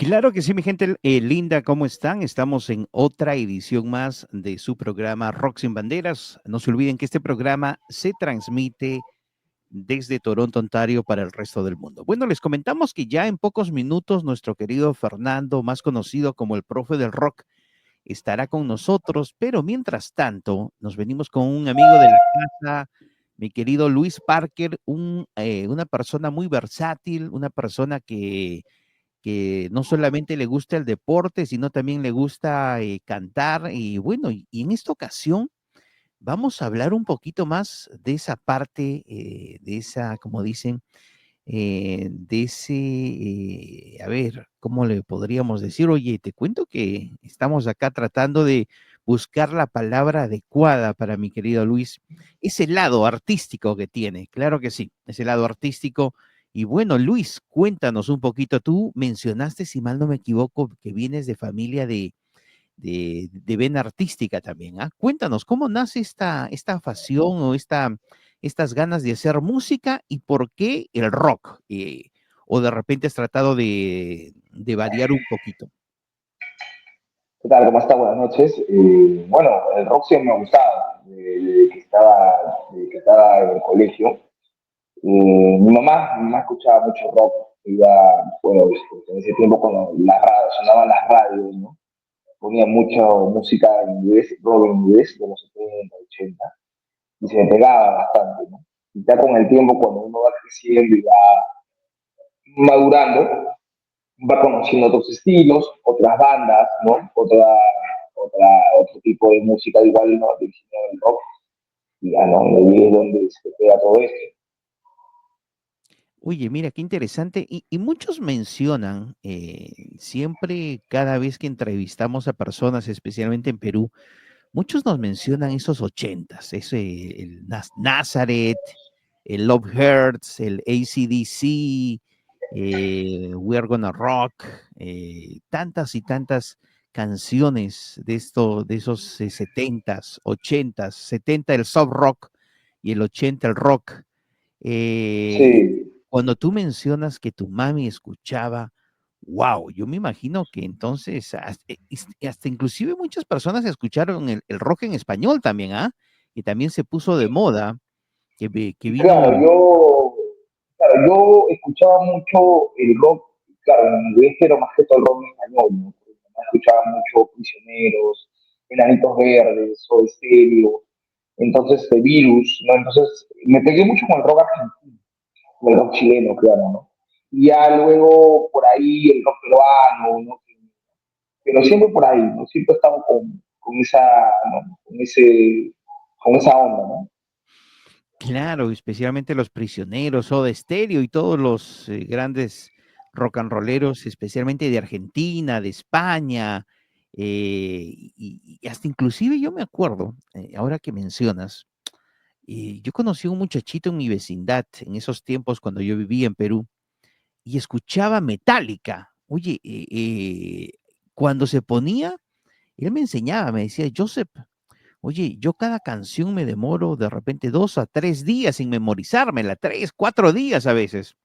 Claro que sí, mi gente linda, ¿cómo están? Estamos en otra edición más de su programa Rock Sin Banderas. No se olviden que este programa se transmite desde Toronto, Ontario, para el resto del mundo. Bueno, les comentamos que ya en pocos minutos nuestro querido Fernando, más conocido como el profe del rock, estará con nosotros, pero mientras tanto nos venimos con un amigo de la casa, mi querido Luis Parker, una persona muy versátil, una persona que no solamente le gusta el deporte, sino también le gusta cantar. Y bueno, y en esta ocasión vamos a hablar un poquito más de esa parte, de esa, como dicen, de ese, a ver, ¿cómo le podríamos decir? Oye, te cuento que estamos acá tratando de buscar la palabra adecuada para mi querido Luis, ese lado artístico que tiene, claro que sí, ese lado artístico. Y bueno, Luis, cuéntanos un poquito, tú mencionaste, si mal no me equivoco, que vienes de familia de vena artística también, ¿ah? Cuéntanos, ¿cómo nace esta pasión o estas ganas de hacer música y por qué el rock? O de repente has tratado de variar un poquito. ¿Qué tal? ¿Cómo está? Buenas noches. Bueno, el rock siempre me ha gustado, desde que estaba en el colegio. Mi mamá escuchaba mucho rock, iba, bueno, en ese tiempo cuando sonaban las radios, ¿no? Ponía mucha música en inglés, rock en inglés, de los 70, 80, y se me pegaba bastante, ¿no? Y ya con el tiempo, cuando uno va creciendo y va madurando, va conociendo otros estilos, otras bandas, ¿no? Otro tipo de música igual, ¿no? Del género del rock, y ya, ¿no? Y ahí es donde se pega todo esto. Oye, mira, qué interesante. Y muchos mencionan, siempre, cada vez que entrevistamos a personas, especialmente en Perú, muchos nos mencionan esos ochentas, Nazareth, el Love Hurts, el AC/DC, We're Gonna Rock, tantas y tantas canciones de esos setentas, ochentas, 70 el soft rock y el 80 el rock. Eh, Sí, Cuando tú mencionas que tu mami escuchaba, wow, yo me imagino que entonces hasta inclusive muchas personas escucharon el rock en español también, ¿ah? Y también se puso de moda, que y vino, yo escuchaba mucho el rock, claro, en inglés, pero más que todo el rock en español, ¿no? Porque mi mamá escuchaba mucho Prisioneros, Enanitos Verdes, Soda Stereo, entonces The Virus, ¿no? Entonces me pegué mucho con el rock argentino, con el rock chileno, claro, ¿no? Y ya luego por ahí el rock peruano, ¿no? Pero siempre por ahí, ¿no? Siempre estamos con esa, ¿no? Con esa onda, ¿no? claro, especialmente los Prisioneros, Soda Stereo y todos los grandes rock and rolleros, especialmente de Argentina, de España, y hasta inclusive yo me acuerdo, ahora que mencionas, yo conocí a un muchachito en mi vecindad en esos tiempos cuando yo vivía en Perú y escuchaba Metallica. Oye, cuando se ponía, él me enseñaba, me decía, Joseph, oye, yo cada canción me demoro de repente 2 a 3 días sin memorizármela, 3, 4 días a veces.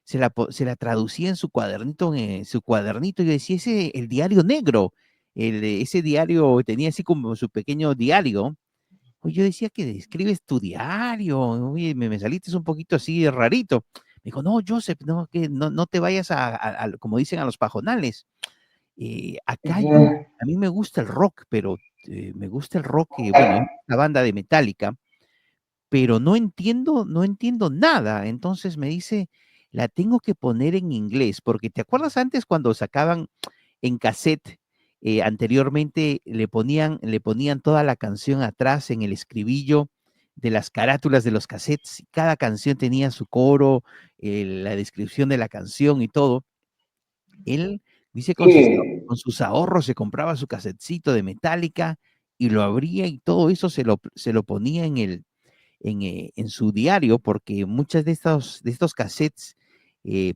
Se la traducía en su cuadernito, y yo decía, ese, el diario negro, ese diario tenía así como su pequeño diario. Oye, yo decía que escribes tu diario, oye, me saliste un poquito así rarito. Me dijo, no, Joseph, no, que no te vayas como dicen, a los pajonales. Acá yo, Ujú. a mí me gusta el rock, pero me gusta el rock, bueno, es la banda de Metallica, pero no entiendo nada. Entonces me dice, la tengo que poner en inglés, porque ¿te acuerdas antes cuando sacaban en cassette, anteriormente le ponían toda la canción atrás en el escribillo de las carátulas de los cassettes, y cada canción tenía su coro, la descripción de la canción y todo? Él dice con sus, Sí, con sus ahorros se compraba su casetcito de Metallica y lo abría y todo eso se lo ponía en su diario, porque muchas de estos cassettes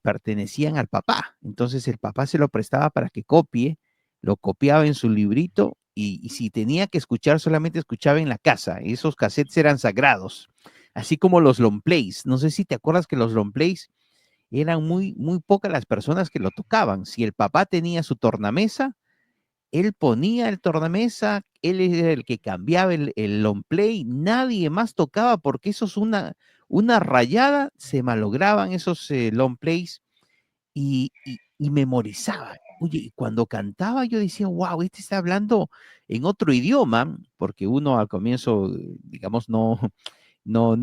pertenecían al papá. Entonces el papá se lo prestaba para que copie, lo copiaba en su librito, y si tenía que escuchar, solamente escuchaba en la casa. Esos cassettes eran sagrados, así como los long plays. No sé si te acuerdas que los long plays eran muy pocas las personas que lo tocaban. Si el papá tenía su tornamesa, él ponía el tornamesa, él era el que cambiaba el long play, nadie más tocaba porque eso es una rayada, se malograban esos long plays y memorizaba. Oye, y cuando cantaba yo decía, wow, este está hablando en otro idioma, porque uno al comienzo, digamos, no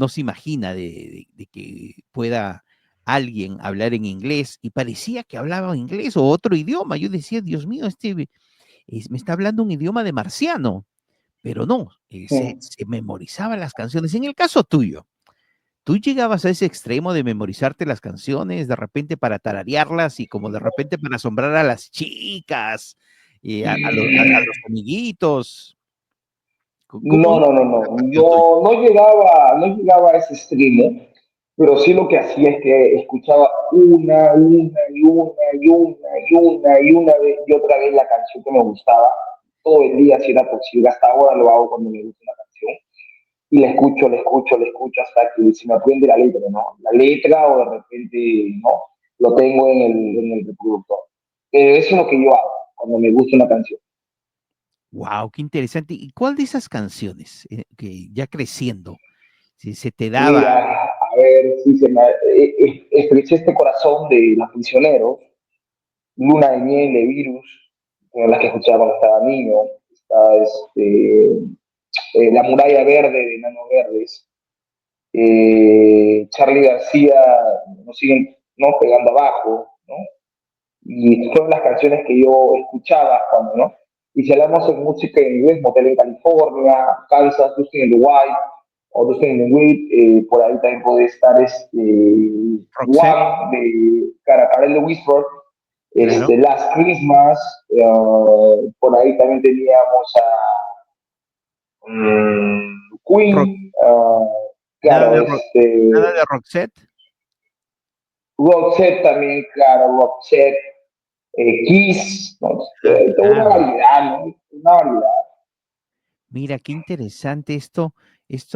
se imagina de que pueda alguien hablar en inglés y parecía que hablaba inglés o otro idioma. Yo decía, Dios mío, me está hablando un idioma de marciano, pero no, Sí. se memorizaba las canciones. En el caso tuyo, ¿tú llegabas a ese extremo de memorizarte las canciones de repente para tararearlas y como de repente para asombrar a las chicas, a los amiguitos? ¿Cómo No, era no, no, la no, cuestión tuya? no llegaba a ese extremo, pero sí lo que hacía es que escuchaba una vez y otra vez la canción que me gustaba, todo el día si era posible, hasta ahora lo hago cuando me gusta una canción, y la escucho hasta que se me aprende la letra, ¿no? La letra o de repente, ¿no? Lo tengo en el reproductor. Eso es lo que yo hago cuando me gusta una canción. Wow, qué interesante. ¿Y cuál de esas canciones, que ya creciendo, si se te daba? Mira, a ver si se me estreché este corazón de Los Prisioneros, Luna de Miel de Virus, que eran las que escuchaba cuando estaba niño, está La Muralla Verde de Nano Verdes, Charlie García nos siguen, ¿no?, pegando abajo, ¿no? Y fueron las canciones que yo escuchaba cuando, ¿no? Y si hablamos en música en inglés, Motel en California, Kansas, Dustin in the White, o Dustin in the Wind, por ahí también puede estar Roxette, One de Carol de Whisper, claro. Last Christmas, por ahí también teníamos a Rox Queen, nada claro, de nada de Roxette. Roxette también, claro, Roxette, Kiss, ¿no? Ah, Toda una claro. variedad, ¿no? Una variedad. Mira, qué interesante esto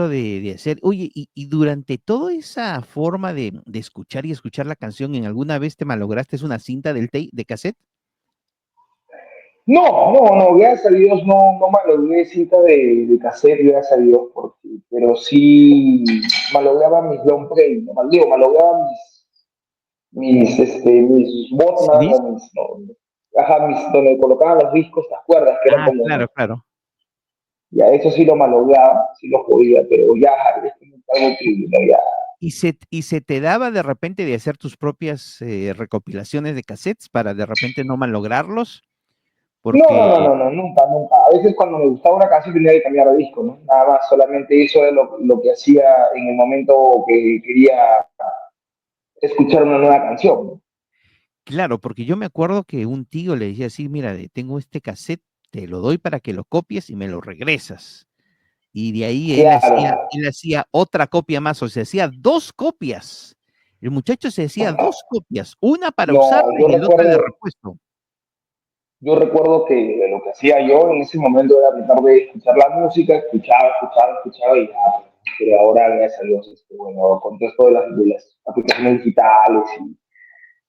de hacer. Oye, y durante toda esa forma de escuchar y escuchar la canción, ¿en alguna vez te malograste una cinta de cassette? No, no, no, gracias a Dios no malogré cinta de cassette, gracias a Dios, pero sí malograba mis long play, no digo, malograba mis Walkman ¿CDs? o ajá, donde colocaban los discos, las cuerdas, que eran Ah, como, claro, ¿no? claro. Ya eso sí lo malograba, sí lo podía, pero ya es como algo que, no, ya. ¿Y se te daba de repente de hacer tus propias recopilaciones de cassettes para de repente no malograrlos? No, no, Porque, no, no, no, nunca, nunca. A veces cuando me gustaba una canción tenía que cambiar de disco, ¿no? Nada más, solamente eso es lo que hacía en el momento que quería escuchar una nueva canción, ¿no? claro, porque yo me acuerdo que un tío le decía así, mira, tengo este cassette, te lo doy para que lo copies y me lo regresas. Y de ahí él Claro, hacía, él hacía otra copia más, o sea, hacía dos copias. El muchacho se hacía dos copias, una para usarla no, y el otra de repuesto. yo recuerdo que lo que hacía yo en ese momento era tratar de escuchar la música, escuchaba y ya. Pero ahora, gracias a Dios, bueno, con todo esto de las aplicaciones digitales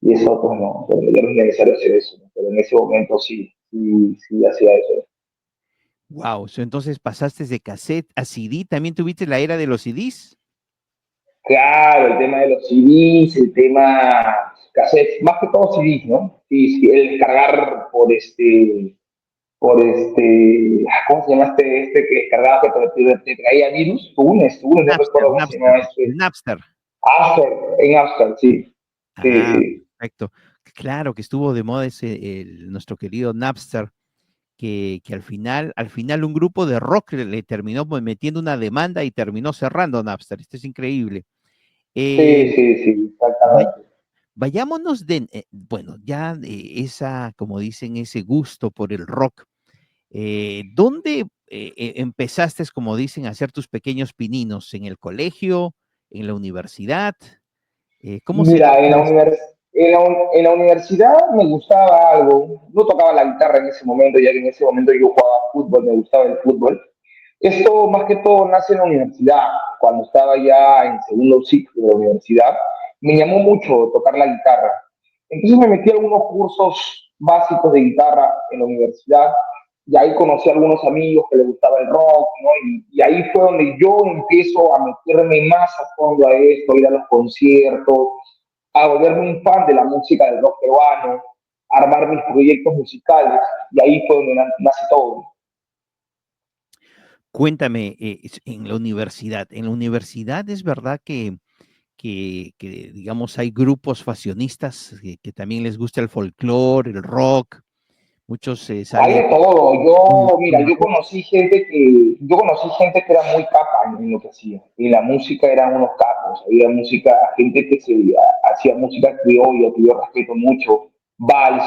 y eso, pues no, pero ya no es necesario hacer eso, ¿no? Pero en ese momento sí hacía eso. Wow, entonces pasaste de cassette a CD, ¿también tuviste la era de los CDs? Claro, el tema de los CDs, el tema cassettes, más que todo CDs, ¿no? Sí, sí, el descargar ¿cómo se llama este que descargaba que te traía virus? Tunes, no Napster, recuerdo cómo se Napster, llama el Napster. After, en After, sí. Sí, Ah, sí. perfecto. Claro que estuvo de moda nuestro querido Napster, que al final un grupo de rock le terminó metiendo una demanda y terminó cerrando Napster. Esto es increíble. Eh, Sí, sí, sí, vay- exactamente. Vayámonos bueno, ya como dicen, ese gusto por el rock. ¿Dónde empezaste, como dicen, a hacer tus pequeños pininos? ¿En el colegio? ¿En la universidad? ¿Cómo se Mira, dio eso? en la universidad me gustaba algo. No tocaba la guitarra en ese momento, ya que en ese momento yo jugaba fútbol, me gustaba el fútbol. Esto más que todo nace en la universidad, cuando estaba ya en segundo ciclo de la universidad. me llamó mucho tocar la guitarra. Entonces me metí a algunos cursos básicos de guitarra en la universidad y ahí conocí a algunos amigos que les gustaba el rock, ¿no? Y ahí fue donde yo empiezo a meterme más a fondo a esto, a ir a los conciertos, a volverme un fan de la música del rock peruano, a armar mis proyectos musicales y ahí fue donde nace todo. Cuéntame, en la universidad es verdad que, digamos, hay grupos fashionistas que también les gusta el folclore, el rock, muchos Hay salen de todo. Yo, con mira, el rock. yo conocí gente que era muy capa en lo que hacía. Y la música eran unos capos. Había música, gente que hacía música criolla, que yo respeto mucho, vals,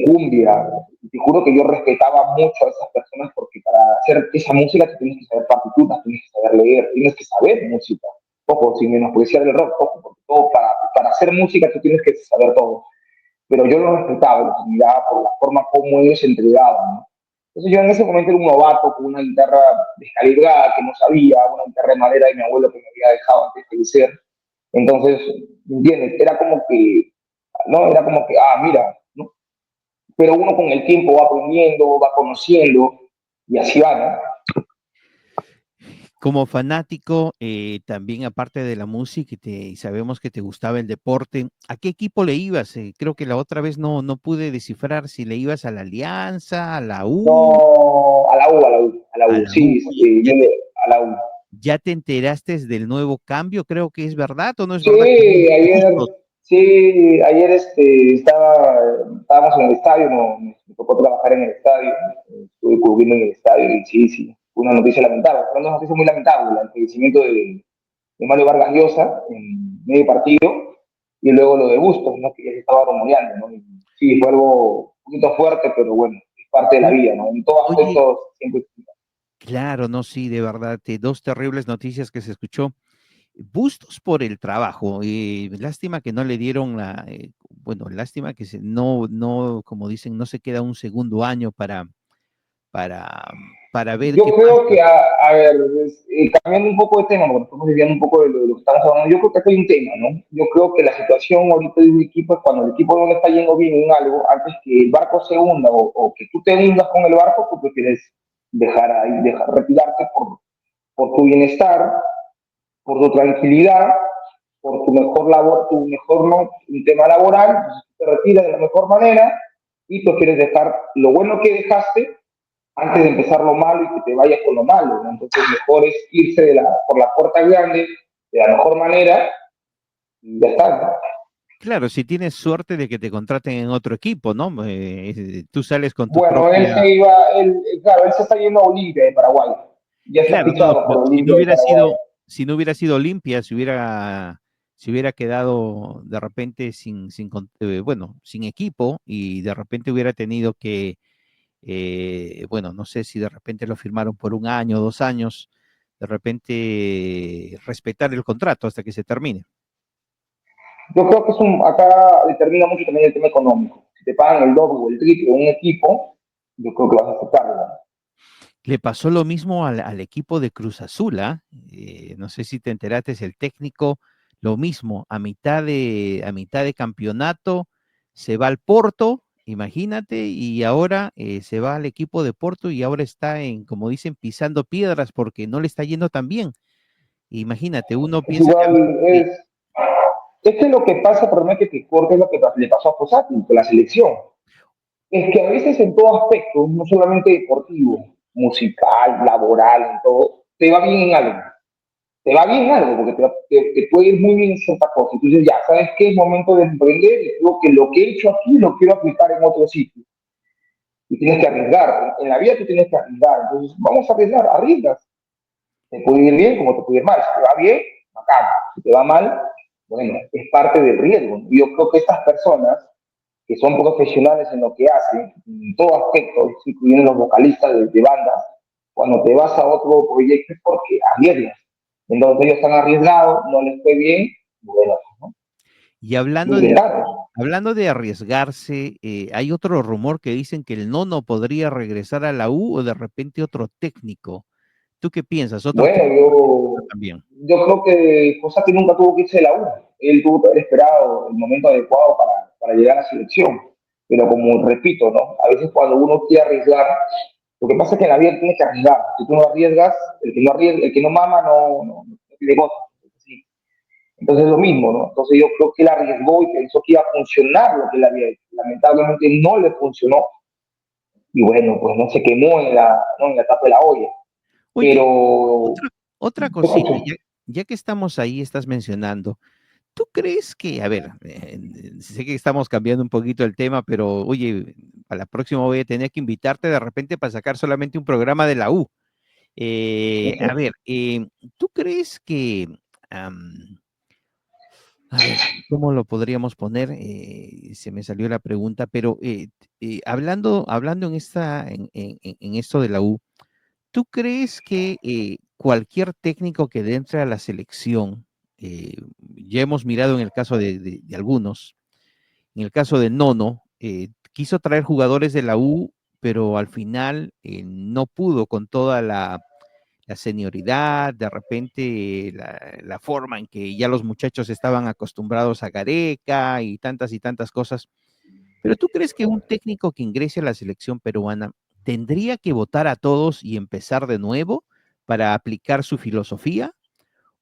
cumbia. Te juro que yo respetaba mucho a esas personas porque para hacer esa música tú tienes que saber partituras, tienes que saber leer, tienes que saber música. Ojo, sin menospreciar el rock, ojo, porque todo, para hacer música tú tienes que saber todo, pero yo los respetaba, los admiraba por la forma como ellos se entregaban, ¿no? Entonces yo en ese momento era un novato con una guitarra descalibrada que no sabía, una guitarra de madera de mi abuelo que me había dejado antes de fallecer. Entonces, ¿me entiendes? Era como que, no, era como que, mira, ¿no? Pero uno con el tiempo va aprendiendo, va conociendo y así va, ¿no? Como fanático, también aparte de la música, y sabemos que te gustaba el deporte, ¿a qué equipo le ibas? Creo que la otra vez no pude descifrar si le ibas a la Alianza, a la U, No, a la U, a la U, a la a U, la U. sí, Oye, a la U. ¿ya te enteraste del nuevo cambio? Creo que es verdad o no es Sí, verdad que viene ayer, Bustos. sí, ayer estábamos en el estadio, me tocó trabajar en el estadio, estuve cubriendo en el estadio y sí, sí, fue una noticia lamentable, fue una noticia muy lamentable, el fallecimiento de Mario Vargas Llosa en medio partido y luego lo de Bustos, ¿no? Que ya se estaba rumoreando, ¿no? Y sí, fue algo un poquito fuerte, pero bueno, es parte de la Oye, vida, ¿no? En todo oye, aspecto siempre. claro, no, sí, de verdad, dos terribles noticias que se escuchó. Bustos por el trabajo. Lástima que no le dieron bueno, lástima que no, como dicen, no se queda un segundo año para ver qué Yo creo pasa. que, a ver, cambiando un poco de tema, porque estamos desviando un poco de lo que estamos hablando, yo creo que aquí hay un tema, ¿no? Yo creo que la situación ahorita de un equipo es cuando el equipo no le está yendo bien en algo, antes que el barco se hunda o que tú te hundas con el barco, tú prefieres dejar ahí, retirarte por tu bienestar, por tu tranquilidad, por tu mejor labor, tu mejor no, un tema laboral, entonces tú te retiras de la mejor manera y prefieres dejar lo bueno que dejaste antes de empezar lo malo y que te vayas con lo malo, ¿no? Entonces mejor es irse por la puerta grande de la mejor manera y ya está, ¿no? Claro, si tienes suerte de que te contraten en otro equipo, ¿no? Tú sales con tu Bueno, él propia. se iba, claro, él se está yendo a Olimpia de Paraguay, ya está Claro, no, fichado pero por Olimpia de Paraguay. si no hubiera sido limpia, si hubiera quedado de repente bueno, sin equipo y de repente hubiera tenido que, bueno, no sé si de repente lo firmaron por un año, 2 años, de repente respetar el contrato hasta que se termine. Yo creo que acá determina mucho también el tema económico. Si te pagan el doble o el triple de un equipo, yo creo que vas a aceptarlo, ¿no? Le pasó lo mismo al equipo de Cruz Azul, ¿ah? No sé si te enteraste, el técnico, lo mismo, a mitad de campeonato, se va al Porto, imagínate, y ahora se va al equipo de Porto y ahora está como dicen, pisando piedras porque no le está yendo tan bien. Imagínate, uno Es piensa que a veces igual, es que lo que pasa, por que te corte, es lo que le pasó a Fossati con la selección. Es que a veces en todo aspecto, no solamente deportivo, musical, laboral, en todo, te va bien en algo. Te va bien en algo, porque te puede ir muy bien en cierta cosa. Entonces ya, ¿sabes qué? Es momento de emprender y creo que lo que he hecho aquí lo quiero aplicar en otro sitio. Y tienes que arriesgar. En la vida tú tienes que arriesgar. Entonces, vamos a arriesgar, arriesgas. Te puede ir bien como te puede ir mal. Si te va bien, bacán. Si te va mal, bueno, es parte del riesgo. Y yo creo que estas personas que son profesionales en lo que hacen, en todo aspecto, incluyendo los vocalistas de bandas, cuando te vas a otro proyecto es porque arriesgas. Entonces ellos están arriesgados, no les fue bien, bueno, ¿no? Y Lo hablando de, intentaron. hablando de arriesgarse, hay otro rumor que dicen que el Nono podría regresar a la U o de repente otro técnico. ¿Tú qué piensas? ¿Otro Bueno, técnico argentino también? yo creo que Fossati nunca tuvo que irse de la U. Él tuvo que haber esperado el momento adecuado para llegar a la selección. Pero como repito, ¿no? A veces cuando uno quiere arriesgar, lo que pasa es que en la vida tienes que arriesgar. Si tú no arriesgas, el que no mama no tiene gozo. Sí. Entonces es lo mismo, ¿no? Entonces yo creo que él arriesgó y pensó que iba a funcionar lo que él había hecho. Lamentablemente no le funcionó y bueno, pues no se quemó en la tapa de la olla. Oye, Pero, otra te cosita, escucho. ya que estamos ahí, estás mencionando, ¿tú crees que, a ver, sé que estamos cambiando un poquito el tema, pero oye, a la próxima voy a tener que invitarte de repente para sacar solamente un programa de la U? A ver, ¿tú crees que, am, a ver, ¿cómo lo podríamos poner? Se me salió la pregunta, pero hablando en esto de la U, ¿tú crees que cualquier técnico que entre a la selección, ya hemos mirado en el caso de algunos, en el caso de Nono, quiso traer jugadores de la U, pero al final no pudo con toda la senioridad, de repente la forma en que ya los muchachos estaban acostumbrados a Gareca y tantas cosas? Pero ¿tú crees que un técnico que ingrese a la selección peruana tendría que votar a todos y empezar de nuevo para aplicar su filosofía?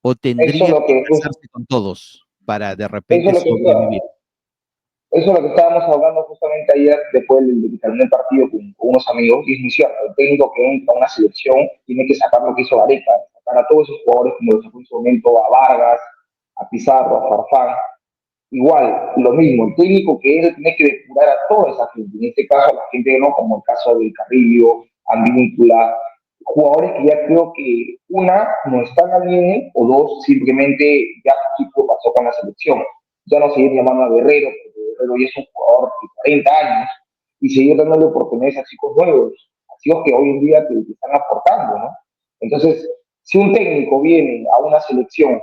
¿O Eso es tendría lo que que, casarse con todos para de eso repente es lo que sobrevivir? Eso es lo que estábamos hablando justamente ayer después de que terminó el partido con unos amigos, y es muy cierto, el técnico que entra a una selección tiene que sacar lo que hizo Gareca, sacar a todos esos jugadores como lo sacó en su momento a Vargas, a Pizarro, a Farfán, igual, lo mismo, el técnico que entra tiene que depurar a toda esa gente, en este caso a la gente no, como el caso de Carrillo, Andíncula, jugadores que ya creo que una, no están al nivel, o dos, simplemente ya su ciclo pasó con la selección. Ya no seguir llamando a Guerrero, porque Guerrero ya es un jugador de 40 años, y seguir dándole oportunidades a chicos nuevos, a chicos que hoy en día te están aportando, ¿no? Entonces, si un técnico viene a una selección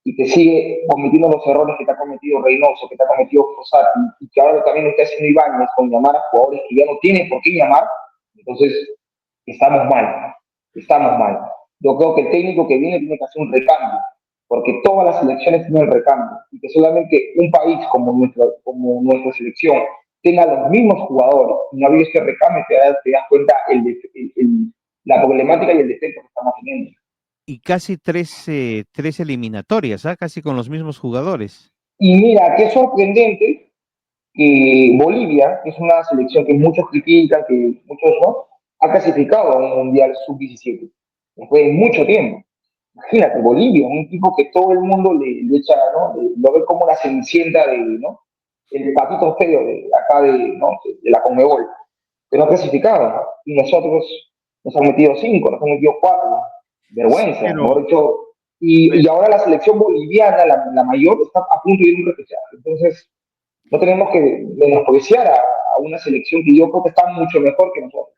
y te sigue cometiendo los errores que te ha cometido Reynoso, que te ha cometido Fossati, y que ahora también está haciendo Ibáñez con llamar a jugadores que ya no tienen por qué llamar, entonces estamos mal, estamos mal. Yo creo que el técnico que viene tiene que hacer un recambio, porque todas las selecciones tienen recambio, y que solamente un país como nuestra selección tenga los mismos jugadores, y no ha habido este recambio, te das cuenta la problemática y el defecto que estamos teniendo. Y casi tres eliminatorias, ¿ah? Casi con los mismos jugadores. Y mira, qué sorprendente que Bolivia, que es una selección que muchos critican, que muchos no, ha clasificado a un Mundial Sub-17, después de mucho tiempo. Imagínate, Bolivia, un equipo que todo el mundo le echa, ¿no? Lo ve como la cenicienta de, ¿no? El patito feo de acá ¿no? De la Conmebol, que no ha clasificado. Y nosotros nos han metido cinco, nos han metido cuatro. Sí, Vergüenza, mejor dicho. Y ahora la selección boliviana, la mayor, está a punto de ir a un repechaje. Entonces, no tenemos que menospreciar a una selección que yo creo que está mucho mejor que nosotros.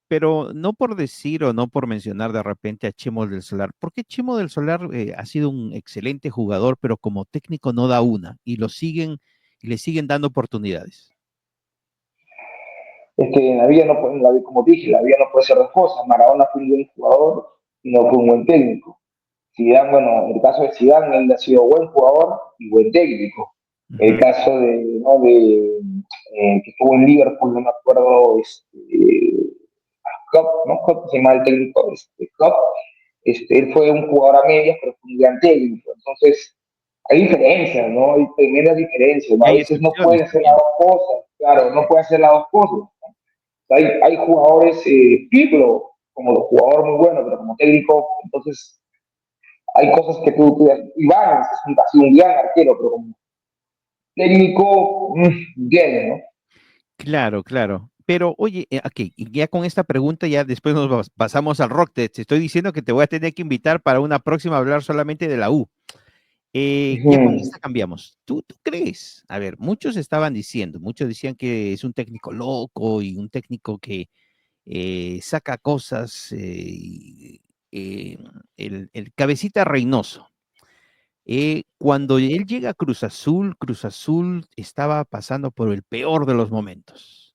pero no por decir o no por mencionar de repente a Chemo del Solar, porque Chemo del Solar ha sido un excelente jugador, pero como técnico no da una y y le siguen dando oportunidades. Es que en la vida no puede, como dije, la vida no puede ser dos cosas. Maradona fue un buen jugador y no fue un buen técnico. Zidane, bueno, en el caso de Zidane, él ha sido buen jugador y buen técnico. El Ujú. caso ¿no? Que estuvo en Liverpool, no me acuerdo, Klopp, ¿no? Klopp se llama el técnico, Klopp, él fue un jugador a medias, pero fue un gran técnico. Entonces, hay diferencias, ¿no? Hay tremendas diferencias, ¿no? Y A hay veces no excepciones pueden hacer las también. dos cosas, claro, no pueden hacer las dos cosas. ¿No? Hay jugadores, Pirlo, como jugador muy bueno, pero como técnico, entonces hay cosas que tú Iván ha sido un gran arquero, pero como técnico, bien, ¿no? Claro, claro. Pero oye, ok, y ya con esta pregunta ya después pasamos al rock. Te estoy diciendo que te voy a tener que invitar para una próxima a hablar solamente de la U. Ya con Uh-huh. esta cambiamos. ¿Tú crees? A ver, muchos estaban diciendo, muchos decían que es un técnico loco y un técnico que saca cosas, eh, el cabecita Reynoso. Cuando él llega a Cruz Azul estaba pasando por el peor de los momentos.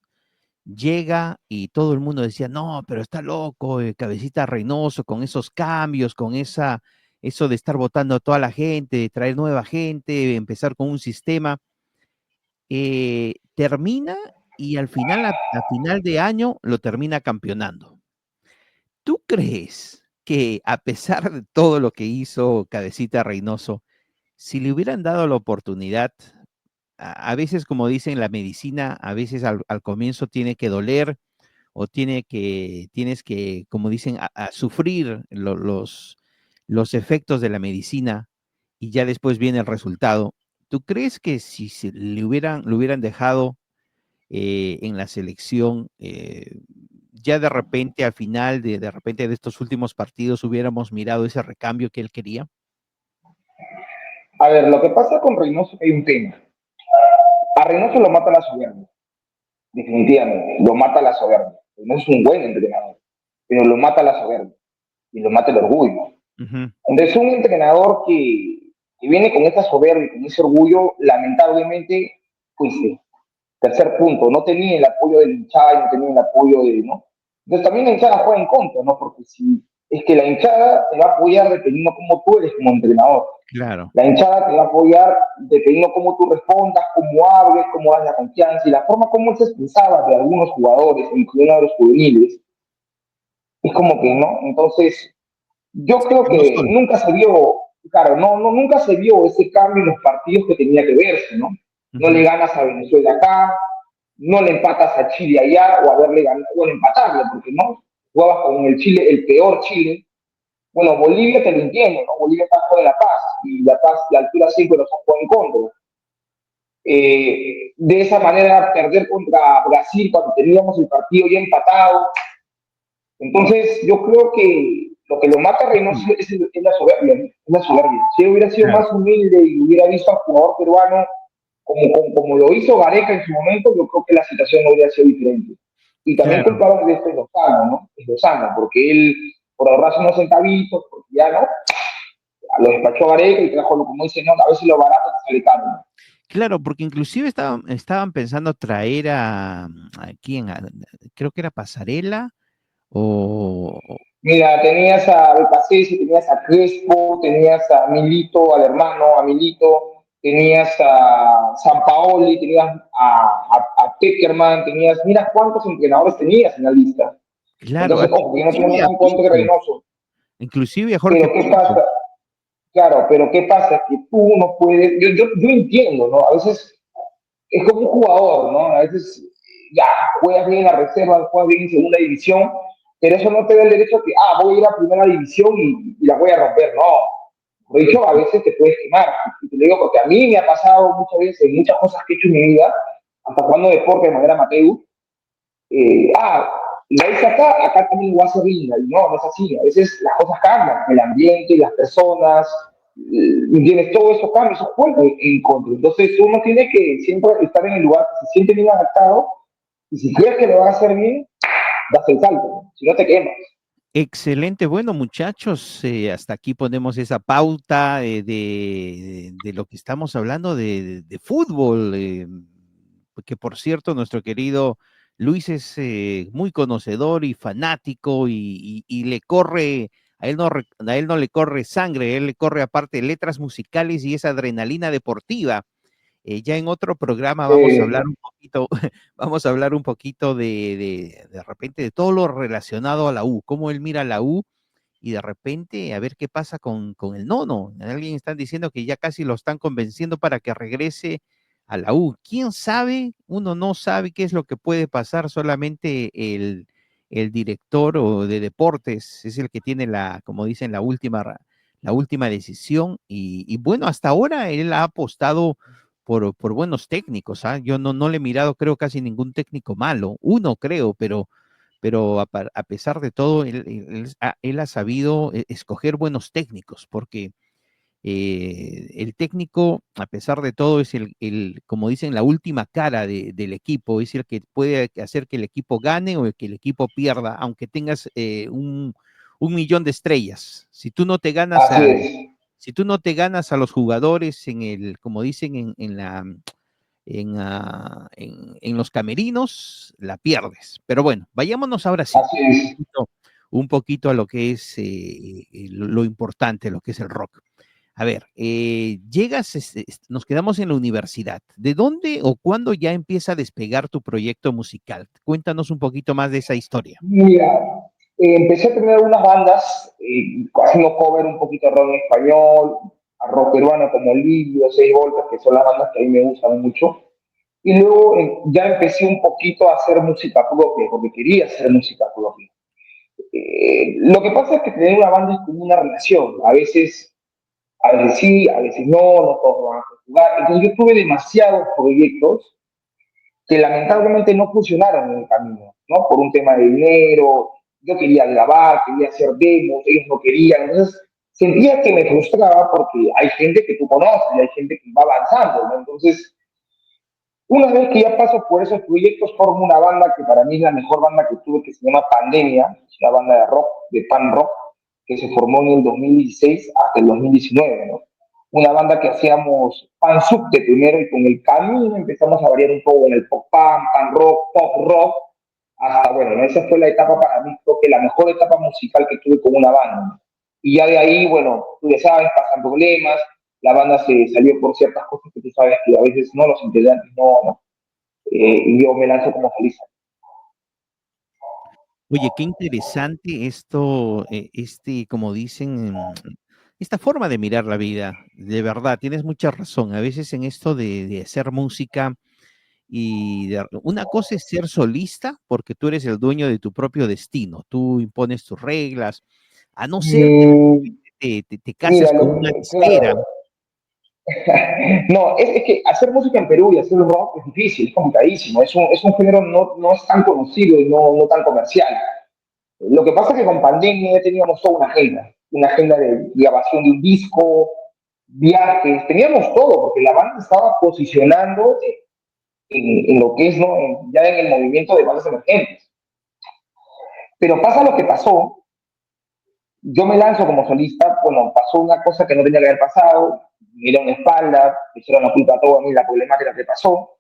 Llega y todo el mundo decía, no, pero está loco, Cabecita Reynoso, con esos cambios, con eso de estar votando a toda la gente, de traer nueva gente, empezar con un sistema, termina y al final, a final de año, lo termina campeonando. ¿Tú crees que a pesar de todo lo que hizo Cabecita Reynoso, si le hubieran dado la oportunidad, a veces, como dicen, la medicina, a veces al comienzo tiene que doler o tienes que, como dicen, a sufrir los efectos de la medicina y ya después viene el resultado? ¿Tú crees que si lo hubieran dejado en la selección, ya de repente al final, de repente de estos últimos partidos, hubiéramos mirado ese recambio que él quería? A ver, lo que pasa con Reynoso hay un tema. A Reynoso lo mata la soberbia, definitivamente, lo mata la soberbia. No es un buen entrenador, pero lo mata la soberbia y lo mata el orgullo. Ujú. Entonces, un entrenador que viene con esa soberbia y con ese orgullo, lamentablemente, pues tercer punto, no tenía el apoyo del hinchada, no tenía el apoyo de, ¿no? Entonces también la hinchada juega en contra, ¿no? Porque si es que la hinchada te va a apoyar dependiendo cómo tú eres como entrenador. Claro, La hinchada te va a apoyar dependiendo cómo tú respondas, cómo hables, cómo das la confianza y la forma como se expresaba de algunos jugadores, incluyendo a los juveniles, es como que, ¿no? Entonces, yo se creo quemó que solo. nunca se vio, claro, nunca se vio ese cambio en los partidos que tenía que verse, ¿no? No le Ujú. ganas a Venezuela acá, no le empatas a Chile allá, o haberle ganado, bueno, empatarle, porque no, jugabas con el Chile, el peor Chile. Bueno, Bolivia te lo entiende, ¿no? Bolivia está fuera de La Paz, y La Paz, la altura 5 nos jugado en contra. De esa manera, perder contra Brasil cuando teníamos el partido ya empatado. Entonces, yo creo que lo que lo mata a Reynoso Mm. es la soberbia, ¿no? Es la soberbia. Si él hubiera sido Claro, más humilde y hubiera visto al jugador peruano como lo hizo Gareca en su momento, yo creo que la situación no hubiera sido diferente. Y también claro. culpable de esto es Lozano, ¿no? Es Lozano, porque él, por ahorrarse unos centavitos, porque ya no, lo despachó a Gareca y trajo, como dice, no, a veces lo barato te sale caro, ¿no? Claro, porque inclusive estaban pensando traer a quién, creo que era Pasarela o Mira, tenías a Becasese, tenías a Crespo, tenías a Milito, al hermano, a Milito, tenías a Sampaoli, tenías a Peckerman, tenías, mira cuántos entrenadores tenías en la lista. claro, Entonces, ojo, yo no tengo inclusive a nada en contra de Pinto, Reynoso, inclusive a Jorge pero ¿qué Pinto. pasa? Claro, pero ¿qué pasa? Que tú no puedes, yo entiendo, ¿no? A veces es como un jugador, ¿no? A veces ya juegas bien en la reserva, juegas bien en segunda división, pero eso no te da el derecho a que, voy a ir a primera división y la voy a romper, no. Por dicho, a veces te puedes quemar. Y te lo digo porque a mí me ha pasado muchas veces, muchas cosas que he hecho en mi vida, hasta jugando deporte de manera amateur, eh, ah, la hice acá, acá también lo voy a hacer linda. Y no, no es así. A veces las cosas cambian, el ambiente, las personas, tienes todo eso cambia, eso juega en contra. Entonces uno tiene que siempre estar en el lugar que se siente bien adaptado y si crees que lo vas a hacer bien, das el salto, ¿no? Si no te quemas. Excelente, bueno muchachos, hasta aquí ponemos esa pauta de lo que estamos hablando de fútbol, que por cierto nuestro querido Luis es muy conocedor y fanático y le corre, a él no le corre sangre, a él le corre aparte letras musicales y esa adrenalina deportiva. Ya en otro programa vamos a hablar Eh, un poquito, vamos a hablar un poquito de repente de todo lo relacionado a la U, cómo él mira a la U y de repente a ver qué pasa con el nono. Alguien está diciendo que ya casi lo están convenciendo para que regrese a la U. ¿Quién sabe? Uno no sabe qué es lo que puede pasar, solamente el director o de deportes es el que tiene la, como dicen, la última decisión. Y bueno, hasta ahora él ha apostado por buenos técnicos. ¿Ah? Yo no le he mirado, creo, casi ningún técnico malo. Uno creo, pero a pesar de todo, él ha sabido escoger buenos técnicos, porque el técnico, a pesar de todo, es como dicen, la última cara del equipo, es el que puede hacer que el equipo gane o que el equipo pierda, aunque tengas un millón de estrellas. así es, Si tú no te ganas a los jugadores como dicen, en los camerinos, la pierdes. Pero bueno, vayámonos ahora sí, así es. un poquito a lo que es lo importante, lo que es el rock. A ver, llegas, nos quedamos en la universidad. ¿De dónde o cuándo ya empieza a despegar tu proyecto musical? Cuéntanos un poquito más de esa historia. Mira, empecé a tener unas bandas haciendo cover un poquito de rock en español, a rock peruano como Livio, 6 voltas, que son las bandas que a mí me gustan mucho. Y luego ya empecé un poquito a hacer música propia, porque quería hacer música propia. Lo que pasa es que tener una banda es como una relación. A veces sí, a veces no, no todos van a jugar. Entonces yo tuve demasiados proyectos que lamentablemente no funcionaron en el camino, ¿no? Por un tema de dinero, yo quería grabar, quería hacer demos, ellos no querían, entonces sentía que me frustraba porque hay gente que tú conoces y hay gente que va avanzando, ¿no? Entonces, una vez que ya paso por esos proyectos, formo una banda que para mí es la mejor banda que tuve, que se llama Pandemia, es una banda de rock, de pan rock, que se formó en el 2016 hasta el 2019, ¿no? Una banda que hacíamos pan subte primero y con el camino empezamos a variar un poco en el pan rock, pop rock, hasta, bueno, ¿no? Esa fue la etapa para mí, creo que la mejor etapa musical que tuve con una banda, ¿no? Y ya de ahí, bueno, tú ya sabes, pasan problemas, la banda se salió por ciertas cosas que tú sabes que a veces no, los integrantes no, ¿no? Y yo me lanzo como solista. Oye, qué interesante esto, como dicen, esta forma de mirar la vida. De verdad, tienes mucha razón. A veces en esto de hacer música una cosa es ser solista porque tú eres el dueño de tu propio destino. Tú impones tus reglas, a no ser que Mm, te cases mira, con una disquera. claro, no, es que hacer música en Perú y hacer rock es difícil, es complicadísimo, es un género no es tan conocido y no tan comercial. Lo que pasa es que con pandemia ya teníamos toda una agenda de grabación de un disco, viajes, teníamos todo, porque la banda estaba posicionando en lo que es, ¿no? Ya en el movimiento de bandas emergentes. Pero pasa lo que pasó, yo me lanzo como solista, bueno, pasó una cosa que no tenía que haber pasado, me dieron la espalda, me hicieron la culpa a todo a mí, la problemática que pasó,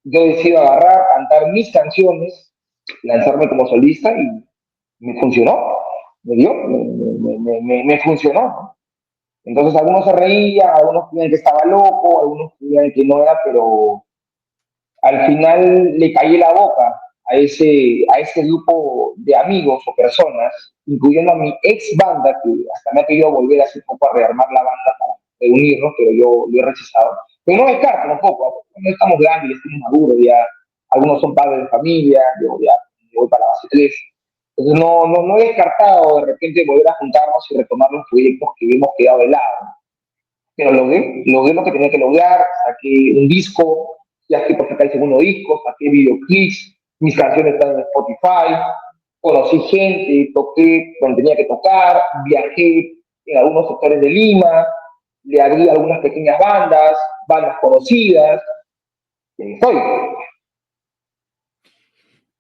yo decido agarrar, cantar mis canciones, lanzarme como solista y me funcionó, me dio, me funcionó, ¿no? Entonces algunos se reían, algunos creían que estaba loco, algunos creían que no era, pero al final le caí la boca a ese grupo de amigos o personas, incluyendo a mi ex banda, que hasta me ha pedido volver hace poco a rearmar la banda para reunirnos, pero yo lo he rechazado. Pero no descarto tampoco, no estamos grandes, ya estamos maduros, ya algunos son padres de familia, yo ya voy para la base 3. Entonces no he descartado de repente volver a juntarnos y retomar los proyectos que hemos quedado de lado, pero logré lo que tenía que lograr, saqué un disco, ya estoy por sacar el segundo disco, saqué videoclips, mis canciones están en Spotify, conocí gente, toqué donde tenía que tocar, viajé en algunos sectores de Lima, le abrí algunas pequeñas bandas, bandas conocidas, y ahí estoy.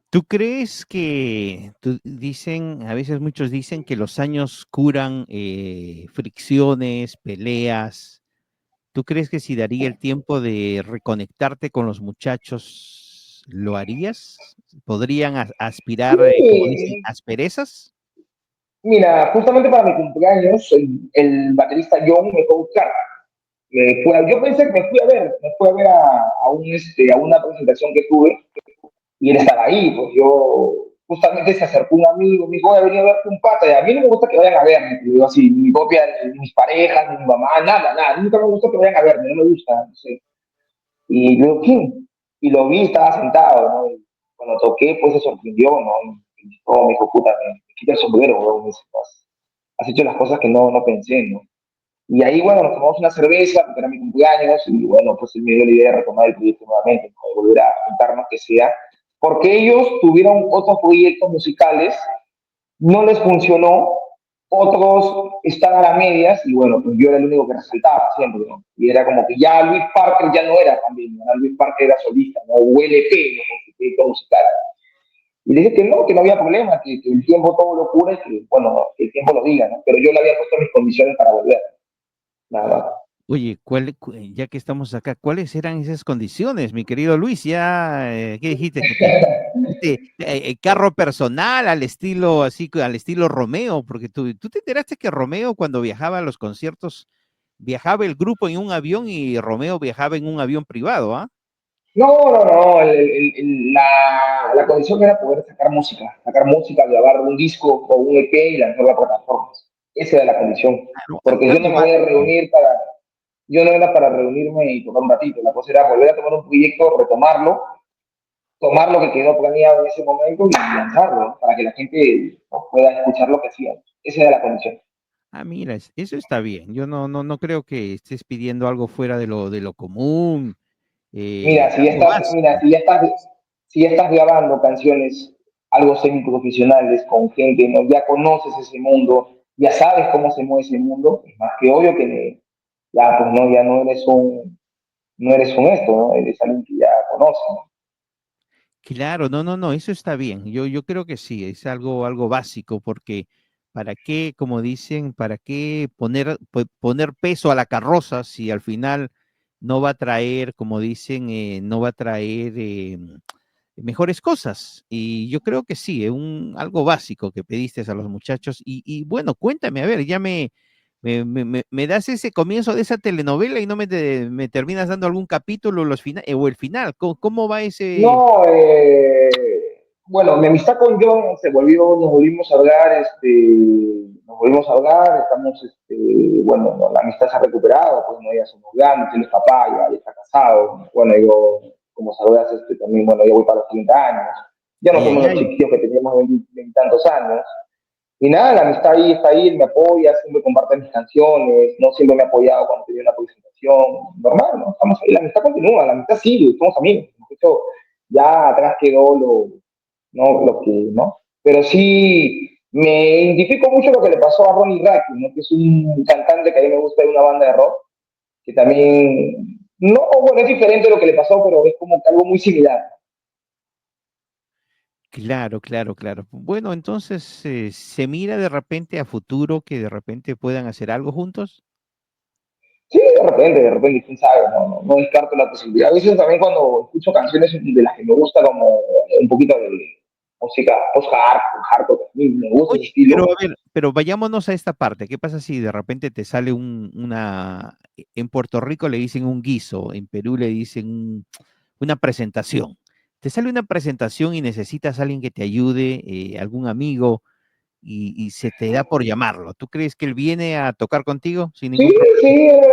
¿Tú crees que, dicen, a veces muchos dicen que los años curan fricciones, peleas? ¿Tú crees que si daría el tiempo de reconectarte con los muchachos, lo harías? ¿Podrían aspirar, como dicen, Sí, asperezas? mira, justamente para mi cumpleaños, el baterista John me fue a buscar. Yo pensé que me fui a ver a una presentación que tuve y él estaba ahí, pues yo, justamente se acercó un amigo, me dijo, voy a venir a verte un pata, y a mí no me gusta que vayan a verme, yo así, ni mi copia, ni mis parejas, ni mi mamá, nada, nunca me gusta que vayan a verme, no me gusta, no sé. Y luego, ¿quién? Y lo vi, estaba sentado, ¿no? Y cuando toqué, pues se sorprendió, ¿no? Y me dijo, puta, me quita el sombrero, weón, me dice, has hecho las cosas que no pensé, ¿no? Y ahí, bueno, nos tomamos una cerveza, porque era mi cumpleaños, y bueno, pues él me dio la idea de retomar el proyecto nuevamente, ¿no? De volver a juntarnos que sea, porque ellos tuvieron otros proyectos musicales, no les funcionó, otros estaban a medias, y bueno, pues yo era el único que resaltaba siempre, ¿no? Y era como que ya Luis Parker ya no era también, ¿no? Luis Parker era solista, ¿no? O LP, ¿no? Con su proyecto musical. Y le dije que no había problema, que el tiempo todo lo cura y que, bueno, que el tiempo lo diga, ¿no? Pero yo le había puesto mis condiciones para volver, nada más. Oye, ya que estamos acá, ¿cuáles eran esas condiciones, mi querido Luis? Ya, ¿qué dijiste? Carro personal al estilo, así, al estilo Romeo, porque tú te enteraste que Romeo cuando viajaba a los conciertos, viajaba el grupo en un avión y Romeo viajaba en un avión privado, ¿ah? No, no, no. La condición era poder sacar música, grabar un disco o un EP y lanzarlo a plataformas. Esa era la condición. Claro, Porque yo no algo me voy a básico. reunir yo no era para reunirme y tocar un ratito. La cosa era volver a tomar un proyecto, retomarlo, tomar lo que quedó planeado en ese momento y lanzarlo, ¿no? Para que la gente, ¿no?, pueda escuchar lo que hacíamos. Esa era la condición. Ah, mira, eso está bien. Yo no creo que estés pidiendo algo fuera de lo común, Mira, algo mira, básico. si ya estás grabando canciones algo semi-profesionales con gente, ¿no? Ya conoces ese mundo, ya sabes cómo se mueve ese mundo, es más que obvio que ya, pues no, ya no eres un esto, ¿no? Eres alguien que ya conoce, ¿no? Claro, no, eso está bien. Yo creo que sí, es algo básico, porque ¿para qué, como dicen, para qué poner peso a la carroza si al final no va a traer, como dicen, no va a traer mejores cosas? Y yo creo que sí, es algo básico que pediste a los muchachos. Y bueno, cuéntame, a ver, ya me das ese comienzo de esa telenovela y no me terminas dando algún capítulo o el final. ¿Cómo va ese? No, bueno, mi amistad con John nos volvimos a hablar, estamos, bueno, no, la amistad se ha recuperado, pues no, ya somos grandes, él es papá, ya está casado, bueno, yo, como sabrás, también, bueno, ya voy para los 30 años, ya no Ay, somos ay, los ay. chiquillos que teníamos 20 tantos años, y nada, la amistad ahí está ahí, él me apoya, siempre comparte mis canciones, no siempre me ha apoyado cuando tenía una presentación, normal, ¿no? Estamos ahí, la amistad continúa, la amistad sigue, somos amigos. De hecho, ya atrás quedó ¿no? Lo que, ¿no? Pero sí, me identifico mucho lo que le pasó a Ronnie Radke, ¿no? Que es un cantante que a mí me gusta de una banda de rock, que también, no, bueno, es diferente lo que le pasó, pero es como que algo muy similar. Claro, claro, claro. Bueno, entonces, ¿se mira de repente a futuro que de repente puedan hacer algo juntos? Sí, de repente, quién sabe, no descarto la posibilidad. A veces también cuando escucho canciones de las que me gusta como un poquito de música post-hardcore, hardcore, también me gusta ese Oye, pero estilo. a ver, pero vayámonos a esta parte. ¿Qué pasa si de repente te sale en Puerto Rico le dicen un guiso, en Perú le dicen una presentación? Te sale una presentación y necesitas a alguien que te ayude, algún amigo, y se te da por llamarlo. ¿Tú crees que él viene a tocar contigo sin Sí, ningún problema? sí, él me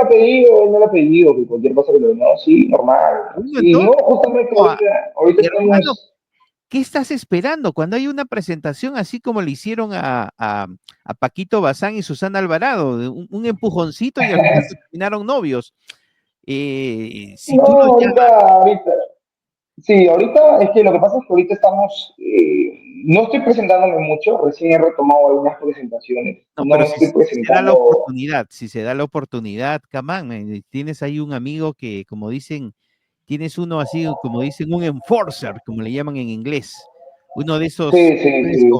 lo ha pedido, que cualquier cosa que lo no, sí, normal. Bueno, Sí, no, entonces, justamente no, ahorita hermano, estamos, ¿qué estás esperando? Cuando hay una presentación así como le hicieron a Paquito Bazán y Susana Alvarado, de un empujoncito y al final se terminaron novios. Si no, tú lo llamas, ahorita, sí, ahorita es que lo que pasa es que ahorita estamos, no estoy presentándome mucho, recién he retomado algunas presentaciones, no, no pero me si, estoy si se da la presentando. oportunidad, si se da la oportunidad, camán, tienes ahí un amigo que, como dicen, tienes uno así, como dicen, un enforcer, como le llaman en inglés, uno de esos Sí, sí, sí.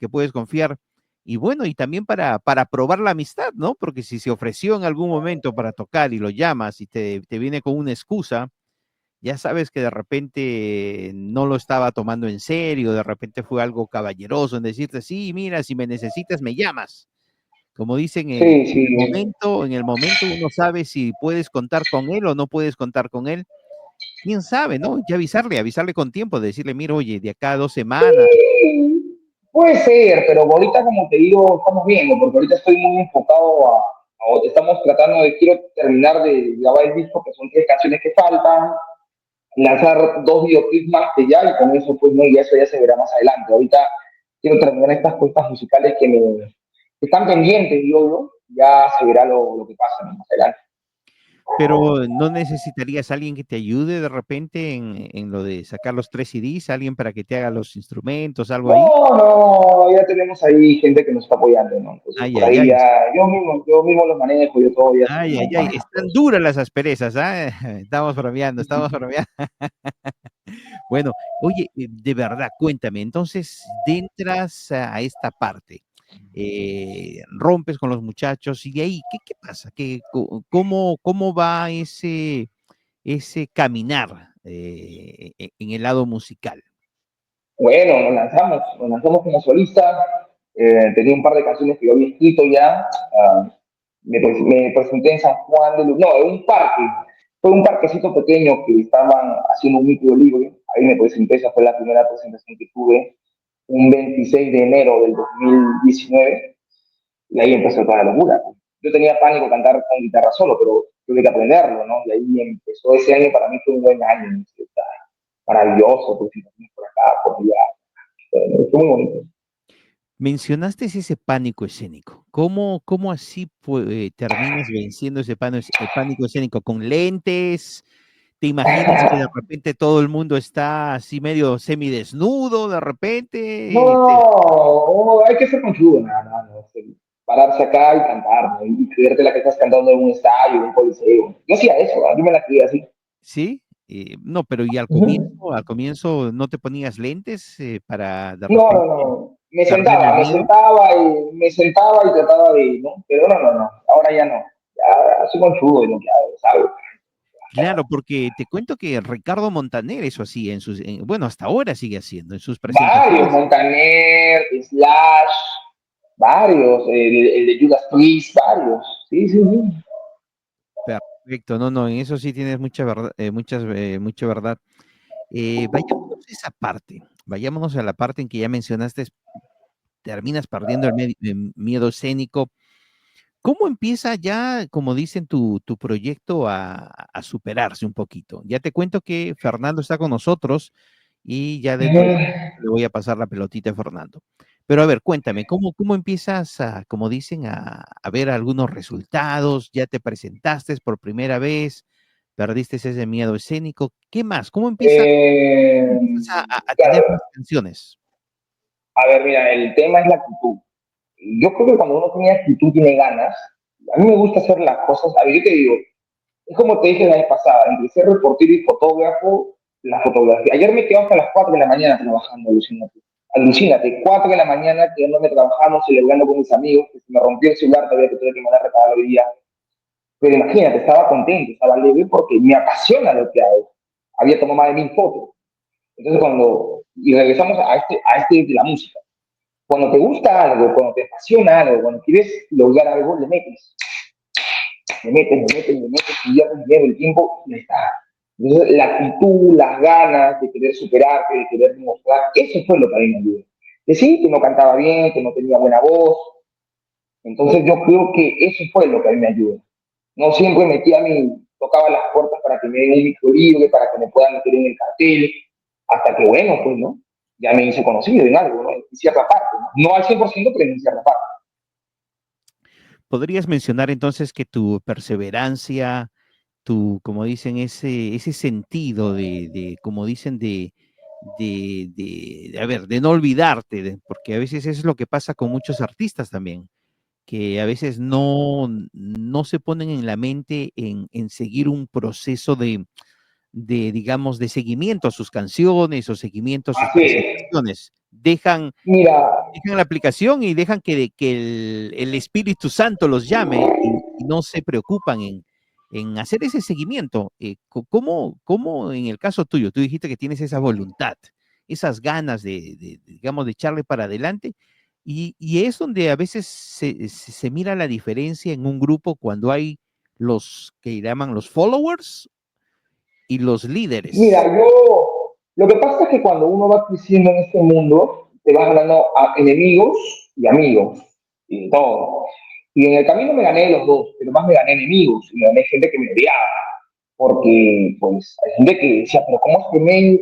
que puedes confiar. Y bueno, y también para probar la amistad, ¿no? Porque si se ofreció en algún momento para tocar y lo llamas y te viene con una excusa, ya sabes que de repente no lo estaba tomando en serio, de repente fue algo caballeroso en decirte, sí, mira, si me necesitas, me llamas. Como dicen, Sí, sí. en el momento uno sabe si puedes contar con él o no puedes contar con él. Quién sabe, ¿no? Ya avisarle con tiempo, decirle, mira, oye, de acá a 2 semanas. Sí, puede ser, pero ahorita, como te digo, estamos viendo, porque ahorita estoy muy enfocado estamos tratando quiero terminar de grabar el disco, que son 3 canciones que faltan, lanzar 2 videoclips más que ya, y con eso, pues, no, y eso ya se verá más adelante. Ahorita quiero terminar estas cuestas musicales que están pendientes, digo yo, ya se verá lo que pasa, ¿no?, más adelante. Pero no necesitarías a alguien que te ayude de repente en lo de sacar los 3 CDs, alguien para que te haga los instrumentos, algo ahí. No, no, ya tenemos ahí gente que nos está apoyando, ¿no? Entonces, Ay, por ay, ahí ay, ya, yo mismo los manejo, yo todo, ya sé ay, ay, cómo ay, manejar todo están eso. duras las asperezas, ¿ah? Estamos bromeando, estamos bromeando. Bueno, oye, de verdad, cuéntame, entonces, entras a esta parte. rompes con los muchachos y de ahí, ¿qué pasa? ¿Cómo va ese caminar en el lado musical? Bueno, nos lanzamos como solista. Tenía un par de canciones que yo había escrito ya. Me presenté en San Juan de Luz, no, en un parque. Fue un parquecito pequeño que estaban haciendo un micro libre. Ahí me presenté, esa fue la primera presentación que tuve un 26 de enero del 2019 y ahí empezó toda la locura. Yo tenía pánico de cantar con guitarra solo, pero tuve que aprenderlo, ¿no? Y ahí empezó ese año, para mí fue un buen año, maravilloso, presentaciones por acá, por allá, fue muy bonito. Mencionaste ese pánico escénico. ¿Cómo así terminas venciendo ese pánico escénico? ¿Con lentes? ¿Te imaginas que de repente todo el mundo está así medio semidesnudo de repente? No, hay que ser conchudo, nada, nada, no, pararse acá y cantar, ¿no? Y creerte la que estás cantando en un estadio, en un coliseo. Yo hacía eso, ¿no? Yo me la creía así. ¿Sí? No, pero ¿y Uh -huh. al comienzo no te ponías lentes para de No, no, repente no. Me perder el sentaba, me miedo? sentaba y me sentaba y trataba de, ¿no? Pero no, no, no. Ahora ya no. Ya soy conchudo y no quiero, ¿sabes? Claro, porque te cuento que Ricardo Montaner eso así bueno, hasta ahora sigue haciendo en sus Varios, presentaciones. Montaner, Slash, varios, el de Judas Priest, varios. Sí, sí, sí. Perfecto, no, no, en eso sí tienes mucha verdad, mucha verdad. Vayámonos a esa parte, vayámonos a la parte en que ya mencionaste, terminas perdiendo el miedo escénico. ¿Cómo empieza ya, como dicen, tu proyecto a superarse un poquito? Ya te cuento que Fernando está con nosotros y ya dentro de le voy a pasar la pelotita a Fernando. Pero a ver, cuéntame, ¿cómo empiezas a, como dicen, a ver algunos resultados? ¿Ya te presentaste por primera vez? ¿Perdiste ese miedo escénico? ¿Qué más? Eh, Empiezas a tener claro, más canciones? a ver, mira, el tema es la actitud. Yo creo que cuando uno tiene actitud, tiene ganas. A mí me gusta hacer las cosas. A ver, yo te digo, es como te dije la vez pasada, entre ser reportero y fotógrafo, la fotografía. Ayer me quedé hasta las 4 de la mañana trabajando, alucínate. Alucínate, 4 de la mañana quedándome trabajando, celebrando con mis amigos, que se me rompió el celular, todavía que tuve que mandar a reparar hoy día. Pero imagínate, estaba contento, estaba alegre porque me apasiona lo que hago. Había tomado más de 1000 fotos. Entonces y regresamos a este de la música. Cuando te gusta algo, cuando te apasiona algo, cuando quieres lograr algo, le metes, y ya te lleva el tiempo y está. Entonces, la actitud, las ganas de querer superarte, de querer demostrar, eso fue lo que a mí me ayudó. Decir que no cantaba bien, que no tenía buena voz. Entonces, yo creo que eso fue lo que a mí me ayudó. No siempre tocaba las puertas para que me den un micro libre, para que me puedan meter en el cartel, hasta que, bueno, pues, ¿no? Ya me hice conocido en algo, ¿no? En cierta parte, ¿no? No al 100%, pero en cierta parte. ¿Podrías mencionar entonces que tu perseverancia, como dicen, ese sentido como dicen, a ver, de no olvidarte, porque a veces eso es lo que pasa con muchos artistas también, que a veces no se ponen en la mente en seguir un proceso digamos, de seguimiento a sus canciones o seguimiento a sus Así es. presentaciones. Mira, Dejan la aplicación y dejan que el Espíritu Santo los llame y no se preocupan en hacer ese seguimiento. ¿Cómo en el caso tuyo, tú dijiste que tienes esa voluntad, esas ganas digamos, de echarle para adelante? Y es donde a veces se mira la diferencia en un grupo cuando hay los que llaman los followers y los mira, líderes. lo que pasa es que cuando uno va creciendo en este mundo, te vas ganando a enemigos y amigos, y todo. Y en el camino me gané los dos, pero más me gané enemigos, y me gané gente que me odiaba, porque pues hay gente que decía, pero ¿cómo es que me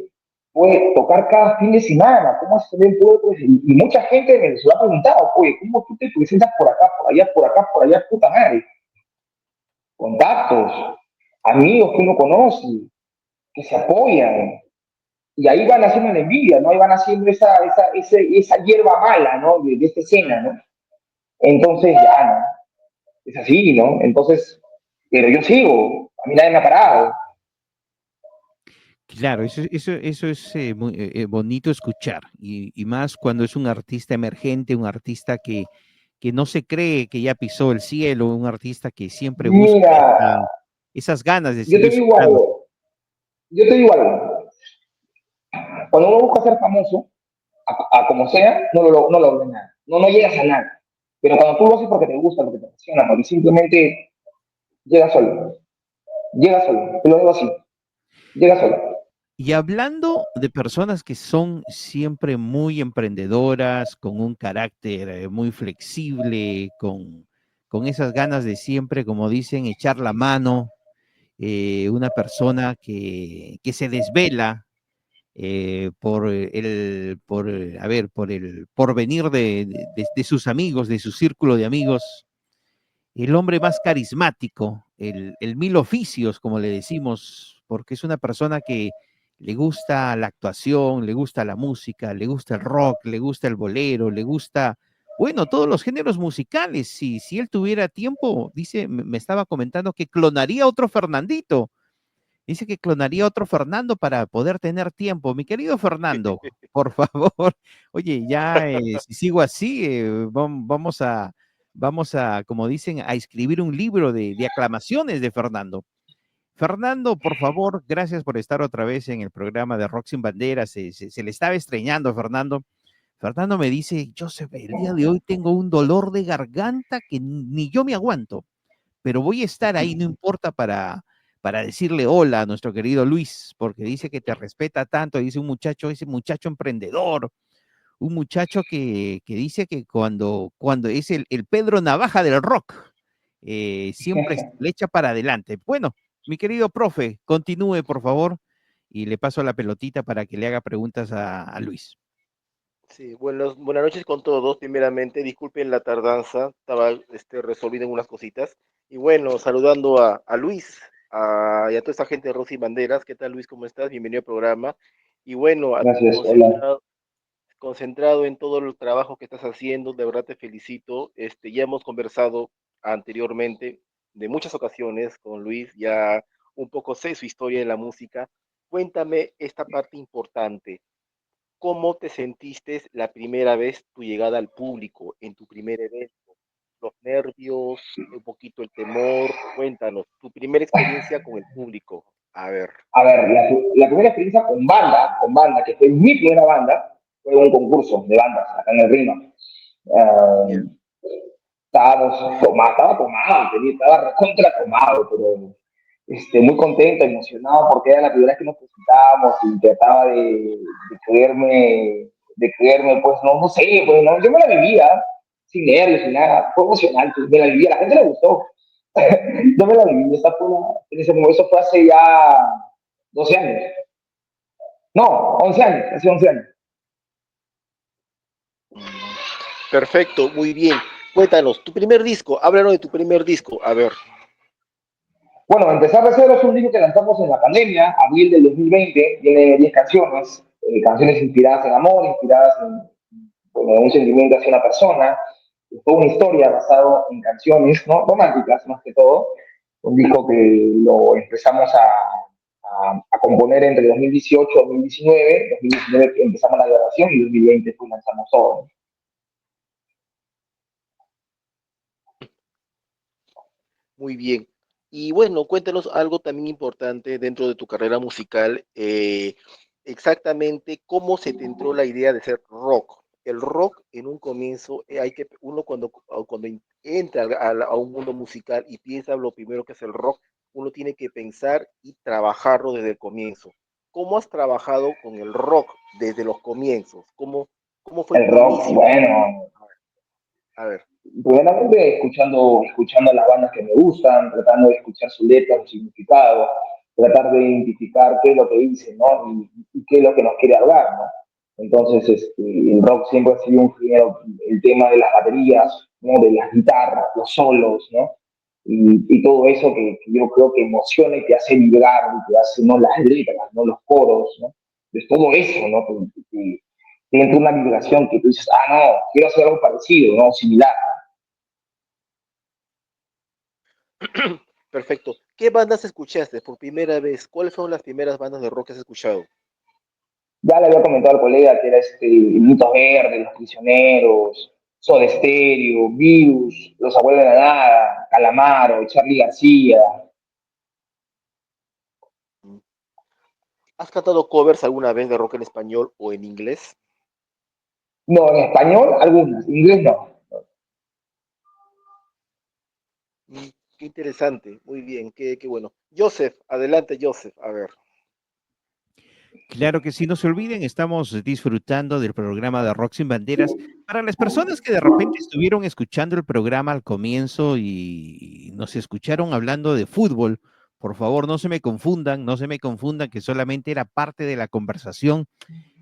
puede tocar cada fin de semana? ¿Cómo es que me puede? Pues? Y mucha gente me lo ha preguntado, oye, ¿cómo tú te presentas por acá, por allá, por acá, por allá, puta madre? Contactos, amigos que uno conoce, que se apoyan, y ahí van haciendo la envidia, ¿no? Ahí van haciendo esa hierba mala, ¿no? De esta escena, ¿no? Entonces, ya, ¿no? Es así, ¿no? Entonces, pero yo sigo, a mí nadie me ha parado. Claro, eso es muy bonito escuchar y más cuando es un artista emergente, un artista que que no se cree que ya pisó el cielo, un artista que siempre busca Mira, esas ganas de yo te seguir digo sonando. algo, yo te digo algo. Cuando uno busca ser famoso, a como sea, no logras nada. No llegas a nada. Pero cuando tú lo haces porque te gusta, porque te apasiona, porque simplemente llega solo. Llega solo. Te lo digo así. Llega solo. Y hablando de personas que son siempre muy emprendedoras, con un carácter muy flexible, con esas ganas de siempre, como dicen, echar la mano, una persona que se desvela a ver, por el porvenir de sus amigos, de su círculo de amigos, el hombre más carismático, el mil oficios, como le decimos, porque es una persona que le gusta la actuación, le gusta la música, le gusta el rock, le gusta el bolero, le gusta, bueno, todos los géneros musicales. Si él tuviera tiempo, dice, me estaba comentando que clonaría otro Fernandito. Dice que clonaría otro Fernando para poder tener tiempo. Mi querido Fernando, por favor, oye, ya si sigo así, vamos a, como dicen, a escribir un libro de aclamaciones de Fernando. Fernando, por favor, gracias por estar otra vez en el programa de Rock Sin Banderas. Se le estaba estreñando, Fernando. Fernando me dice, Joseph, el día de hoy tengo un dolor de garganta que ni yo me aguanto, pero voy a estar ahí, no importa, para decirle hola a nuestro querido Luis, porque dice que te respeta tanto, dice un muchacho, ese muchacho emprendedor, un muchacho que dice que cuando es el Pedro Navaja del rock, siempre le echa para adelante. Bueno, mi querido profe, continúe, por favor, y le paso la pelotita para que le haga preguntas a Luis. Sí, buenas noches con todos. Primeramente, disculpen la tardanza, estaba resolviendo unas cositas. Y bueno, saludando a Luis y a toda esta gente de Rosy Banderas. ¿Qué tal, Luis? ¿Cómo estás? Bienvenido al programa. Y bueno, Gracias. Hola. concentrado en todo el trabajo que estás haciendo, de verdad te felicito. Ya hemos conversado anteriormente de muchas ocasiones con Luis, ya un poco sé su historia en la música. Cuéntame esta parte importante. ¿Cómo te sentiste la primera vez tu llegada al público en tu primer evento? Los nervios, un poquito el temor. Cuéntanos, tu primera experiencia con el público. A ver. A ver, la primera experiencia con banda, que fue mi primera banda, fue un concurso de bandas acá en el Rima. Yeah. Estaba tomado, estaba recontra tomado, pero muy contento, emocionado, porque era la primera vez que nos presentábamos y trataba de creerme, pues no sé, pues no, yo me la vivía, sin nervios, sin nada, fue emocionante, me la vivía, a la gente le gustó, yo me la viví, en ese momento, eso fue hace ya 12 años, no, 11 años, hace 11 años. Perfecto, muy bien. Cuéntanos, tu primer disco, háblanos de tu primer disco. A ver. Bueno, Empezar de Cero es un disco que lanzamos en la pandemia, abril del 2020, tiene 10 canciones, canciones inspiradas en amor, inspiradas en un sentimiento hacia una persona, toda una historia basada en canciones, ¿no? Románticas más que todo, un disco que lo empezamos a componer entre 2018 y 2019, 2019 empezamos la grabación y 2020 pues lanzamos todo. Muy bien. Y bueno, cuéntanos algo también importante dentro de tu carrera musical, exactamente cómo se te entró la idea de ser rock. El rock en un comienzo, uno cuando entra a un mundo musical y piensa lo primero que es el rock, uno tiene que pensar y trabajarlo desde el comienzo. ¿Cómo has trabajado con el rock desde los comienzos? ¿Cómo fue El tu rock, inicio? bueno, A ver. primeramente escuchando las bandas que me gustan, tratando de escuchar su letra, su significado, tratar de identificar qué es lo que dicen, ¿no? Y qué es lo que nos quiere hablar, ¿no? Entonces, el rock siempre ha sido un género, el tema de las baterías, ¿no? De las guitarras, los solos, ¿no? Y todo eso que yo creo que emociona y que hace vibrar, y que hace, ¿no? Las letras, ¿no? Los coros, ¿no? Es todo eso, ¿no? Que entra una vibración que tú dices, no, quiero hacer algo parecido, ¿no? Similar. Perfecto. ¿Qué bandas escuchaste por primera vez? ¿Cuáles fueron las primeras bandas de rock que has escuchado? Ya le había comentado al colega que era Mitos Verdes, Los Prisioneros, Soda Stereo, Virus, Los Abuelos de la Nada, Calamaro, Charly García. ¿Has cantado covers alguna vez de rock en español o en inglés? No, en español algunas, en inglés no. Mm, qué interesante, muy bien, qué bueno. Joseph, adelante Joseph, a ver. Claro que sí, no se olviden, estamos disfrutando del programa de Rock Sin Banderas. Para las personas que de repente estuvieron escuchando el programa al comienzo y nos escucharon hablando de fútbol, por favor, no se me confundan, no se me confundan que solamente era parte de la conversación.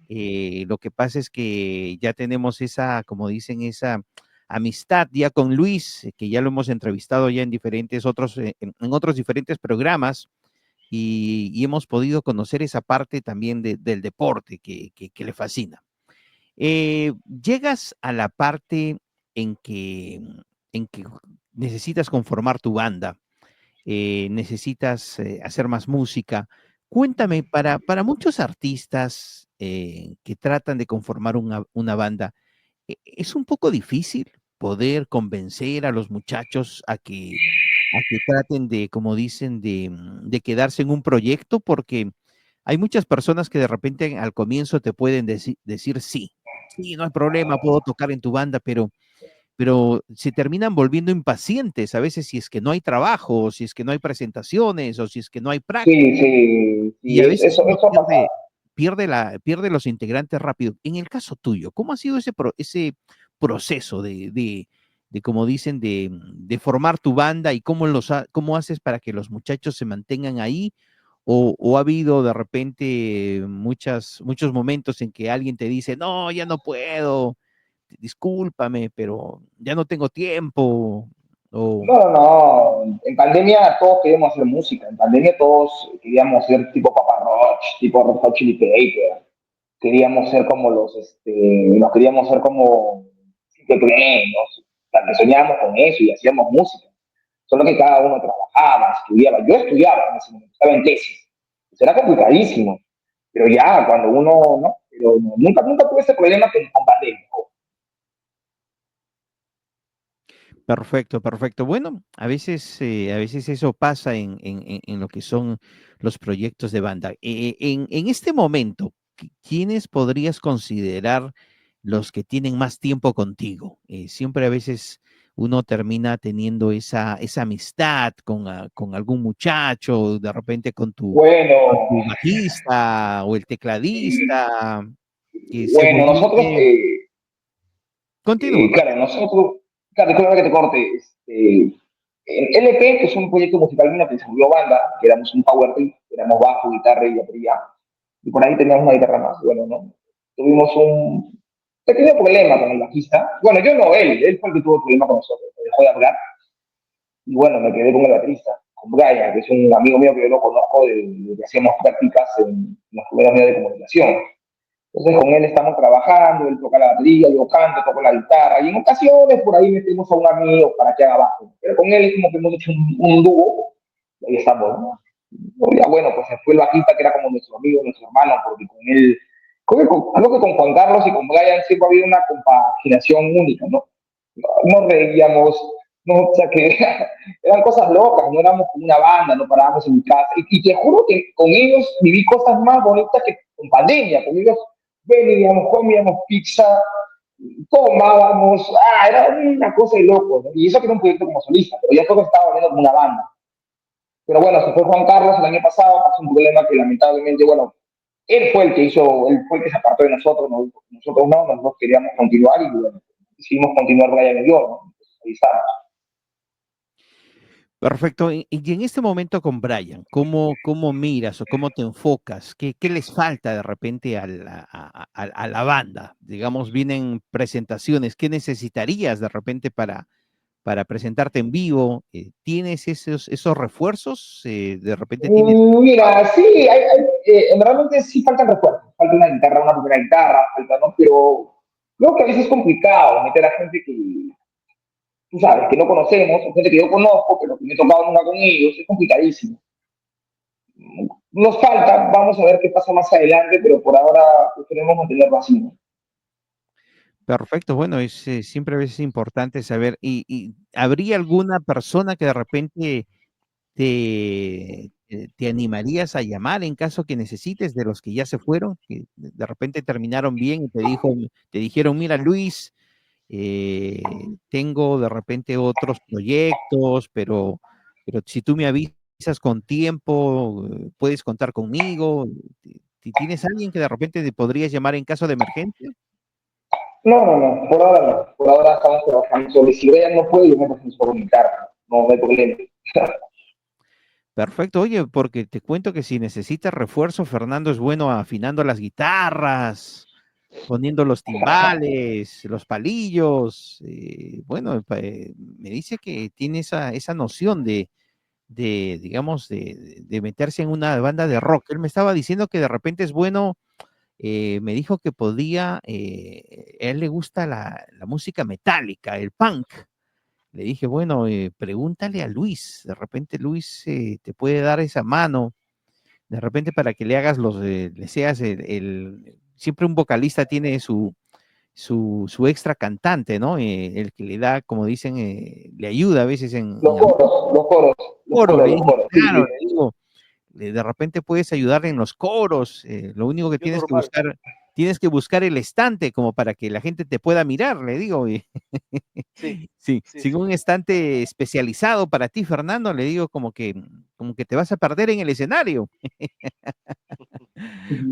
Lo que pasa es que ya tenemos esa, como dicen, esa amistad ya con Luis, que ya lo hemos entrevistado ya en diferentes otros, en otros diferentes programas y hemos podido conocer esa parte también del deporte que le fascina. Llegas a la parte en que, en que necesitas conformar tu banda, necesitas hacer más música. Cuéntame, para muchos artistas que tratan de conformar una banda, es un poco difícil poder convencer a los muchachos a que traten de, como dicen, de quedarse en un proyecto, porque hay muchas personas que de repente al comienzo te pueden decir sí, sí, no hay problema, puedo tocar en tu banda, pero se terminan volviendo impacientes a veces si es que no hay trabajo, o si es que no hay presentaciones, o si es que no hay práctica. Sí, sí, Y sí, a veces uno eso ha pasado. pierde los integrantes rápido. En el caso tuyo, ¿cómo ha sido ese proceso de como dicen, de formar tu banda y cómo haces para que los muchachos se mantengan ahí? O ha habido de repente muchos momentos en que alguien te dice, no, ya no puedo, discúlpame, pero ya no tengo tiempo. O, No, no, no. En pandemia todos queríamos hacer música. En pandemia todos queríamos ser tipo Papa Roach, tipo Red Hot Chili Peppers. Queríamos ser como nos queríamos ser como que creen, ¿no? O sea, que soñábamos con eso y hacíamos música. Solo que cada uno trabajaba, estudiaba. Yo estudiaba en ese momento, estaba en tesis. Eso era complicadísimo. Pero ya, cuando uno, ¿no? Pero no, nunca tuve ese problema con pandemia. perfecto, perfecto. Bueno, a veces eso pasa en lo que son los proyectos de banda. En este momento, ¿quiénes podrías considerar los que tienen más tiempo contigo? Siempre a veces uno termina teniendo esa amistad con algún muchacho, de repente con Bueno, tu bajista o el tecladista, que se bueno, nosotros, volviste. Continúa. claro, nosotros, claro, disculpa que te corte, en LP, que es un proyecto musical mío que desarrolló banda, que éramos un power trio, éramos bajo, guitarra y batería, y por ahí teníamos una guitarra más, bueno, ¿no? Tuvimos un pequeño problema con el bajista, bueno, yo no, él fue el que tuvo el problema con nosotros, dejó de hablar, y bueno, me quedé con el baterista, con Brian, que es un amigo mío que yo lo conozco de que hacíamos prácticas en los primeros medios de comunicación. Entonces con él estamos trabajando, él toca la batería, yo canto, toco la guitarra, y en ocasiones por ahí metemos a un amigo para que haga bajo. Pero con él es como que hemos hecho un dúo, y ahí estamos, ¿no? Ya bueno, pues se fue el bajista que era como nuestro amigo, nuestro hermano, porque con él, creo que con Juan Carlos y con Brian siempre ha habido una compaginación única, ¿no? Nos reíamos, no, o sea que eran cosas locas, no éramos como una banda, no parábamos en mi casa. Y te juro que con ellos viví cosas más bonitas que con pandemia. Con ellos veníamos, comíamos pizza, tomábamos, era una cosa de loco, ¿no? Y eso que era un proyecto como solista, pero ya todo estaba viendo como una banda. Pero bueno, se fue Juan Carlos el año pasado, pasó un problema que lamentablemente, bueno, él fue el que hizo, él fue el que se apartó de nosotros, nosotros no, nosotros queríamos continuar y bueno, decidimos continuar Brian y yo, ¿no? Ahí estamos. Perfecto. Y en este momento con Brian, ¿cómo miras o cómo te enfocas? ¿Qué les falta de repente a la banda? Digamos, vienen presentaciones, ¿qué necesitarías de repente para presentarte en vivo? ¿Tienes esos refuerzos? ¿De repente tienes... Mira, sí, realmente sí faltan refuerzos. Falta una guitarra, una primera guitarra, falta, ¿no? Pero creo que a veces es complicado meter a gente que, tú sabes, que no conocemos, o gente que yo conozco, pero que me he tocado nunca con ellos, es complicadísimo. Nos falta, vamos a ver qué pasa más adelante, pero por ahora preferimos mantenerlo así, ¿no? Perfecto, bueno, siempre es importante saber, y ¿habría alguna persona que de repente te animarías a llamar en caso que necesites de los que ya se fueron, que de repente terminaron bien y te dijeron, mira, Luis, tengo de repente otros proyectos, pero si tú me avisas con tiempo, puedes contar conmigo. ¿Tienes alguien que de repente te podrías llamar en caso de emergencia? No, no, no, por ahora no. Por ahora estamos trabajando solo. Y si ella no puede, yo me presento por mi carta. No, no hay problema. Perfecto, oye, porque te cuento que si necesitas refuerzo, Fernando es bueno afinando las guitarras, poniendo los timbales, los palillos. Bueno, me dice que tiene esa noción digamos, de meterse en una banda de rock. Él me estaba diciendo que de repente es bueno, me dijo que podía, a él le gusta la música metálica, el punk. Le dije, bueno, pregúntale a Luis, de repente Luis te puede dar esa mano, de repente para que le hagas le seas siempre un vocalista tiene su extra cantante, ¿no? El que le da, como dicen, le ayuda a veces en Los algún coros, los coros, los coro, coros, le los dije, coros. Sí, claro, sí. le digo, de repente puedes ayudar en los coros, lo único que Yo normal. tienes que buscar el estante como para que la gente te pueda mirar, le digo, y Sí, sí, sí, sin sí. un estante especializado para ti, Fernando, le digo como que te vas a perder en el escenario.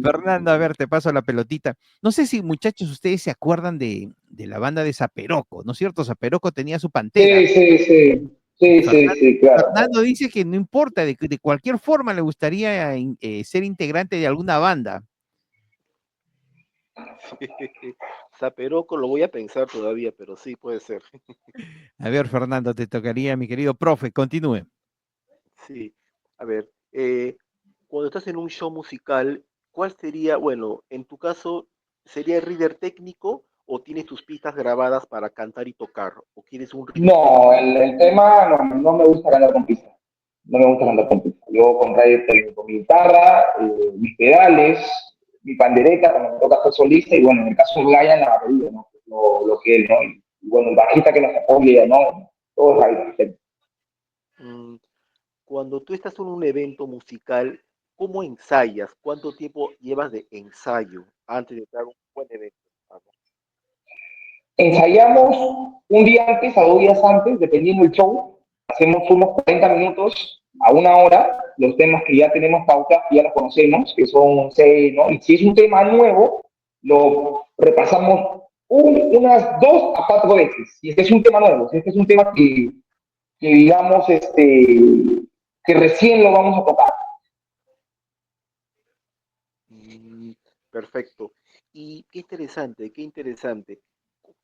Fernando, a ver, te paso la pelotita. No sé si muchachos ustedes se acuerdan de la banda de Zaperoco, ¿no es cierto? Zaperoco tenía su pantera. Sí, sí, sí. Sí, sí, Fernan- sí, claro. Fernando dice que no importa, de cualquier forma le gustaría ser integrante de alguna banda. Zaperoco lo voy a pensar todavía, pero sí puede ser. A ver, Fernando, te tocaría, mi querido profe, continúe. Sí. A ver, cuando estás en un show musical, ¿cuál sería, bueno, en tu caso, sería el reader técnico o tienes tus pistas grabadas para cantar y tocar? ¿O quieres un reader No, técnico? el tema no, no me gusta cantar con pista. No me gusta cantar con pista. Yo con radio técnico, mi guitarra, mis pedales, mi pandereta, cuando me toca ser solista, y bueno, en el caso de Brian, la batería, ¿no? Lo que él, ¿no? Y bueno, el bajista que nos apoya, ¿no? Todo es radio. Mm, Cuando tú estás en un evento musical, ¿cómo ensayas? ¿Cuánto tiempo llevas de ensayo antes de dar un buen evento? Ensayamos un día antes a 2 días antes, dependiendo del show. Hacemos unos 40 minutos a 1 hora, los temas que ya tenemos pautas, que ya los conocemos, que son 6, ¿no? Y si es un tema nuevo, lo repasamos unas 2 a 4 veces. Si este es un tema nuevo, si este es un tema que digamos, que recién lo vamos a tocar. Mm, Perfecto. Y qué interesante, qué interesante.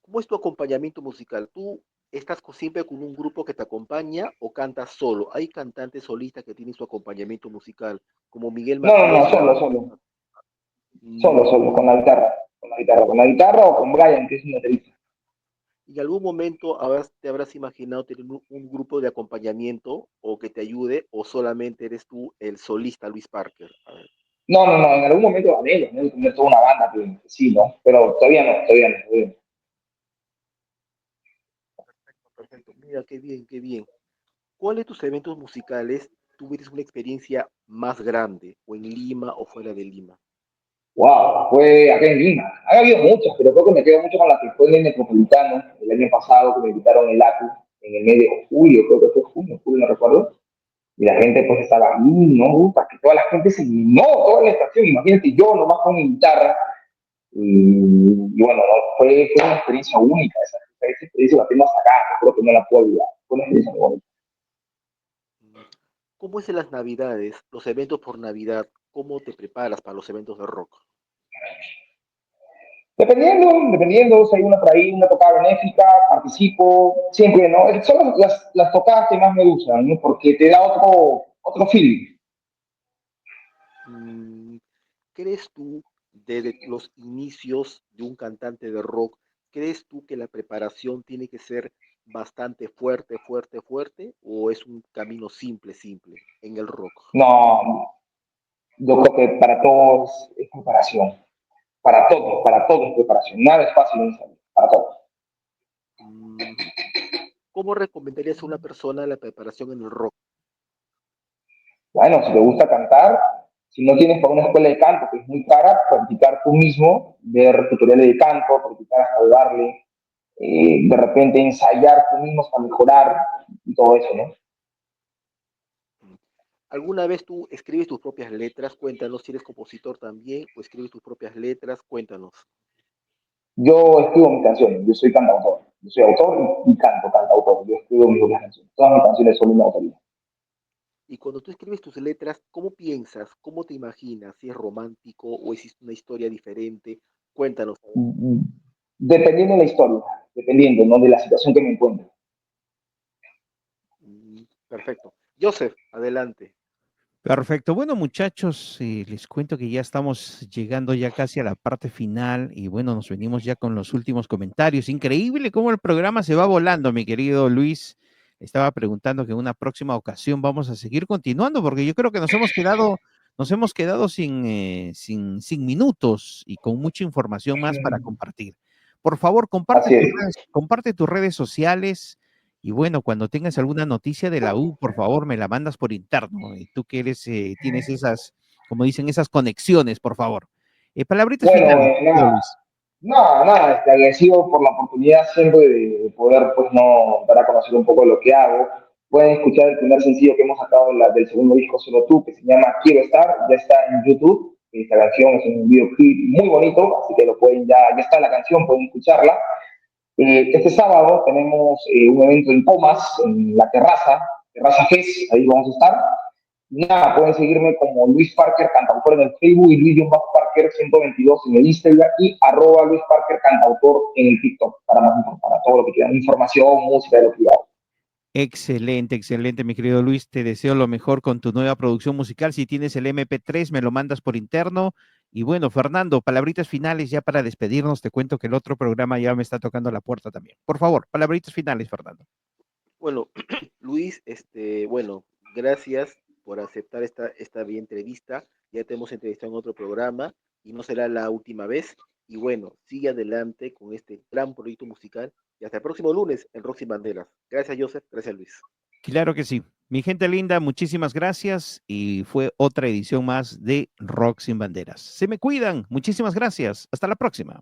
¿Cómo es tu acompañamiento musical? ¿Tú estás siempre con un grupo que te acompaña o cantas solo? Hay cantantes solistas que tienen su acompañamiento musical, como Miguel No, no, Matías no, y la solo, banda. solo, solo, Mm, solo, con la guitarra, con la guitarra o con Brian, que es un baterista. ¿En algún momento te habrás imaginado tener un grupo de acompañamiento o que te ayude o solamente eres tú el solista Luis Parker? A ver, No, no, no, en algún momento gané, ¿no? Tener toda una banda, que sí, ¿no? Pero todavía no, todavía no. Todavía no. perfecto. Mira, qué bien, qué bien. ¿Cuál de tus eventos musicales tuviste una experiencia más grande, o en Lima o fuera de Lima? Wow, fue acá en Lima. Ha habido muchas, pero creo que me quedo mucho con la que fue en el Metropolitano el año pasado, que me invitaron el ACU en el mes de julio, creo que fue julio, no recuerdo. Y la gente pues estaba ahí, ¿no? Para que toda la gente se llenó, toda la estación. Imagínate yo nomás con mi guitarra. Y bueno, ¿no? Fue una experiencia única. Esa experiencia la tengo acá, creo que no la puedo olvidar. Fue una experiencia muy bonita. ¿Cómo es en las Navidades, los eventos por Navidad? ¿Cómo te preparas para los eventos de rock? Dependiendo, si hay una por ahí, una tocada benéfica, participo, siempre, ¿no? Son las tocadas que más me gustan, ¿no? Porque te da otro feeling. Mm, ¿Crees tú, desde los inicios de un cantante de rock, crees tú que la preparación tiene que ser bastante fuerte, fuerte, fuerte, o es un camino simple, simple en el rock? No, yo creo que para todos es preparación. Para todos es preparación. Nada es fácil en esa vida. para todo. ¿Cómo recomendarías a una persona la preparación en el rock? Bueno, si te gusta cantar, si no tienes para una escuela de canto, que es muy cara, practicar tú mismo, ver tutoriales de canto, practicar hasta darle, de repente ensayar tú mismo para mejorar y todo eso, ¿no? ¿Alguna vez tú escribes tus propias letras? Cuéntanos si eres compositor también o escribes tus propias letras. Cuéntanos. Yo escribo mis canciones, yo soy cantautor. Yo soy autor y canto, cantautor. Yo escribo mis propias canciones. Todas mis canciones son mi autoría. Y cuando tú escribes tus letras, ¿cómo piensas? ¿Cómo te imaginas? ¿Si es romántico o es una historia diferente? Cuéntanos. Dependiendo de la historia, dependiendo, ¿no? De la situación que me encuentre. Perfecto. Joseph, adelante. Perfecto. Bueno, muchachos, les cuento que ya estamos llegando ya casi a la parte final y bueno, nos venimos ya con los últimos comentarios. Increíble cómo el programa se va volando, mi querido Luis. Estaba preguntando que en una próxima ocasión vamos a seguir continuando porque yo creo que nos hemos quedado sin minutos y con mucha información más para compartir. Por favor, comparte Así es. comparte tus redes sociales. Y bueno, cuando tengas alguna noticia de la U, por favor, me la mandas por interno. Y tú que eres, tienes esas, como dicen, esas conexiones, por favor. Palabritas Bueno, finales, querido nada, Luis. nada, agradecido por la oportunidad siempre de poder, pues, no, dar a conocer un poco de lo que hago. Pueden escuchar el primer sencillo que hemos sacado del segundo disco, Solo Tú, que se llama Quiero Estar, ya está en YouTube. Esta canción es un videoclip muy bonito, así que lo pueden ya está la canción, pueden escucharla. Este sábado tenemos un evento en Comas, en la Terraza Fest, ahí vamos a estar. Nada, pueden seguirme como Luis Parker, cantautor en el Facebook, y Luis-Parker 122 en el Instagram y @ Luis Parker, cantautor en el TikTok, para todo lo que quieran, información, música de lo que hago. Excelente, excelente, mi querido Luis. Te deseo lo mejor con tu nueva producción musical. Si tienes el MP3, me lo mandas por interno. Y bueno, Fernando, palabritas finales ya para despedirnos. Te cuento que el otro programa ya me está tocando la puerta también. Por favor, palabritas finales, Fernando. Bueno, Luis, bueno, gracias por aceptar esta bien entrevista. Ya te hemos entrevistado en otro programa y no será la última vez. Y bueno, sigue adelante con este gran proyecto musical y hasta el próximo lunes en Rock Sin Banderas. Gracias, Joseph. Gracias, Luis. Claro que sí. Mi gente linda, muchísimas gracias y fue otra edición más de Rock Sin Banderas. Se me cuidan, muchísimas gracias. Hasta la próxima.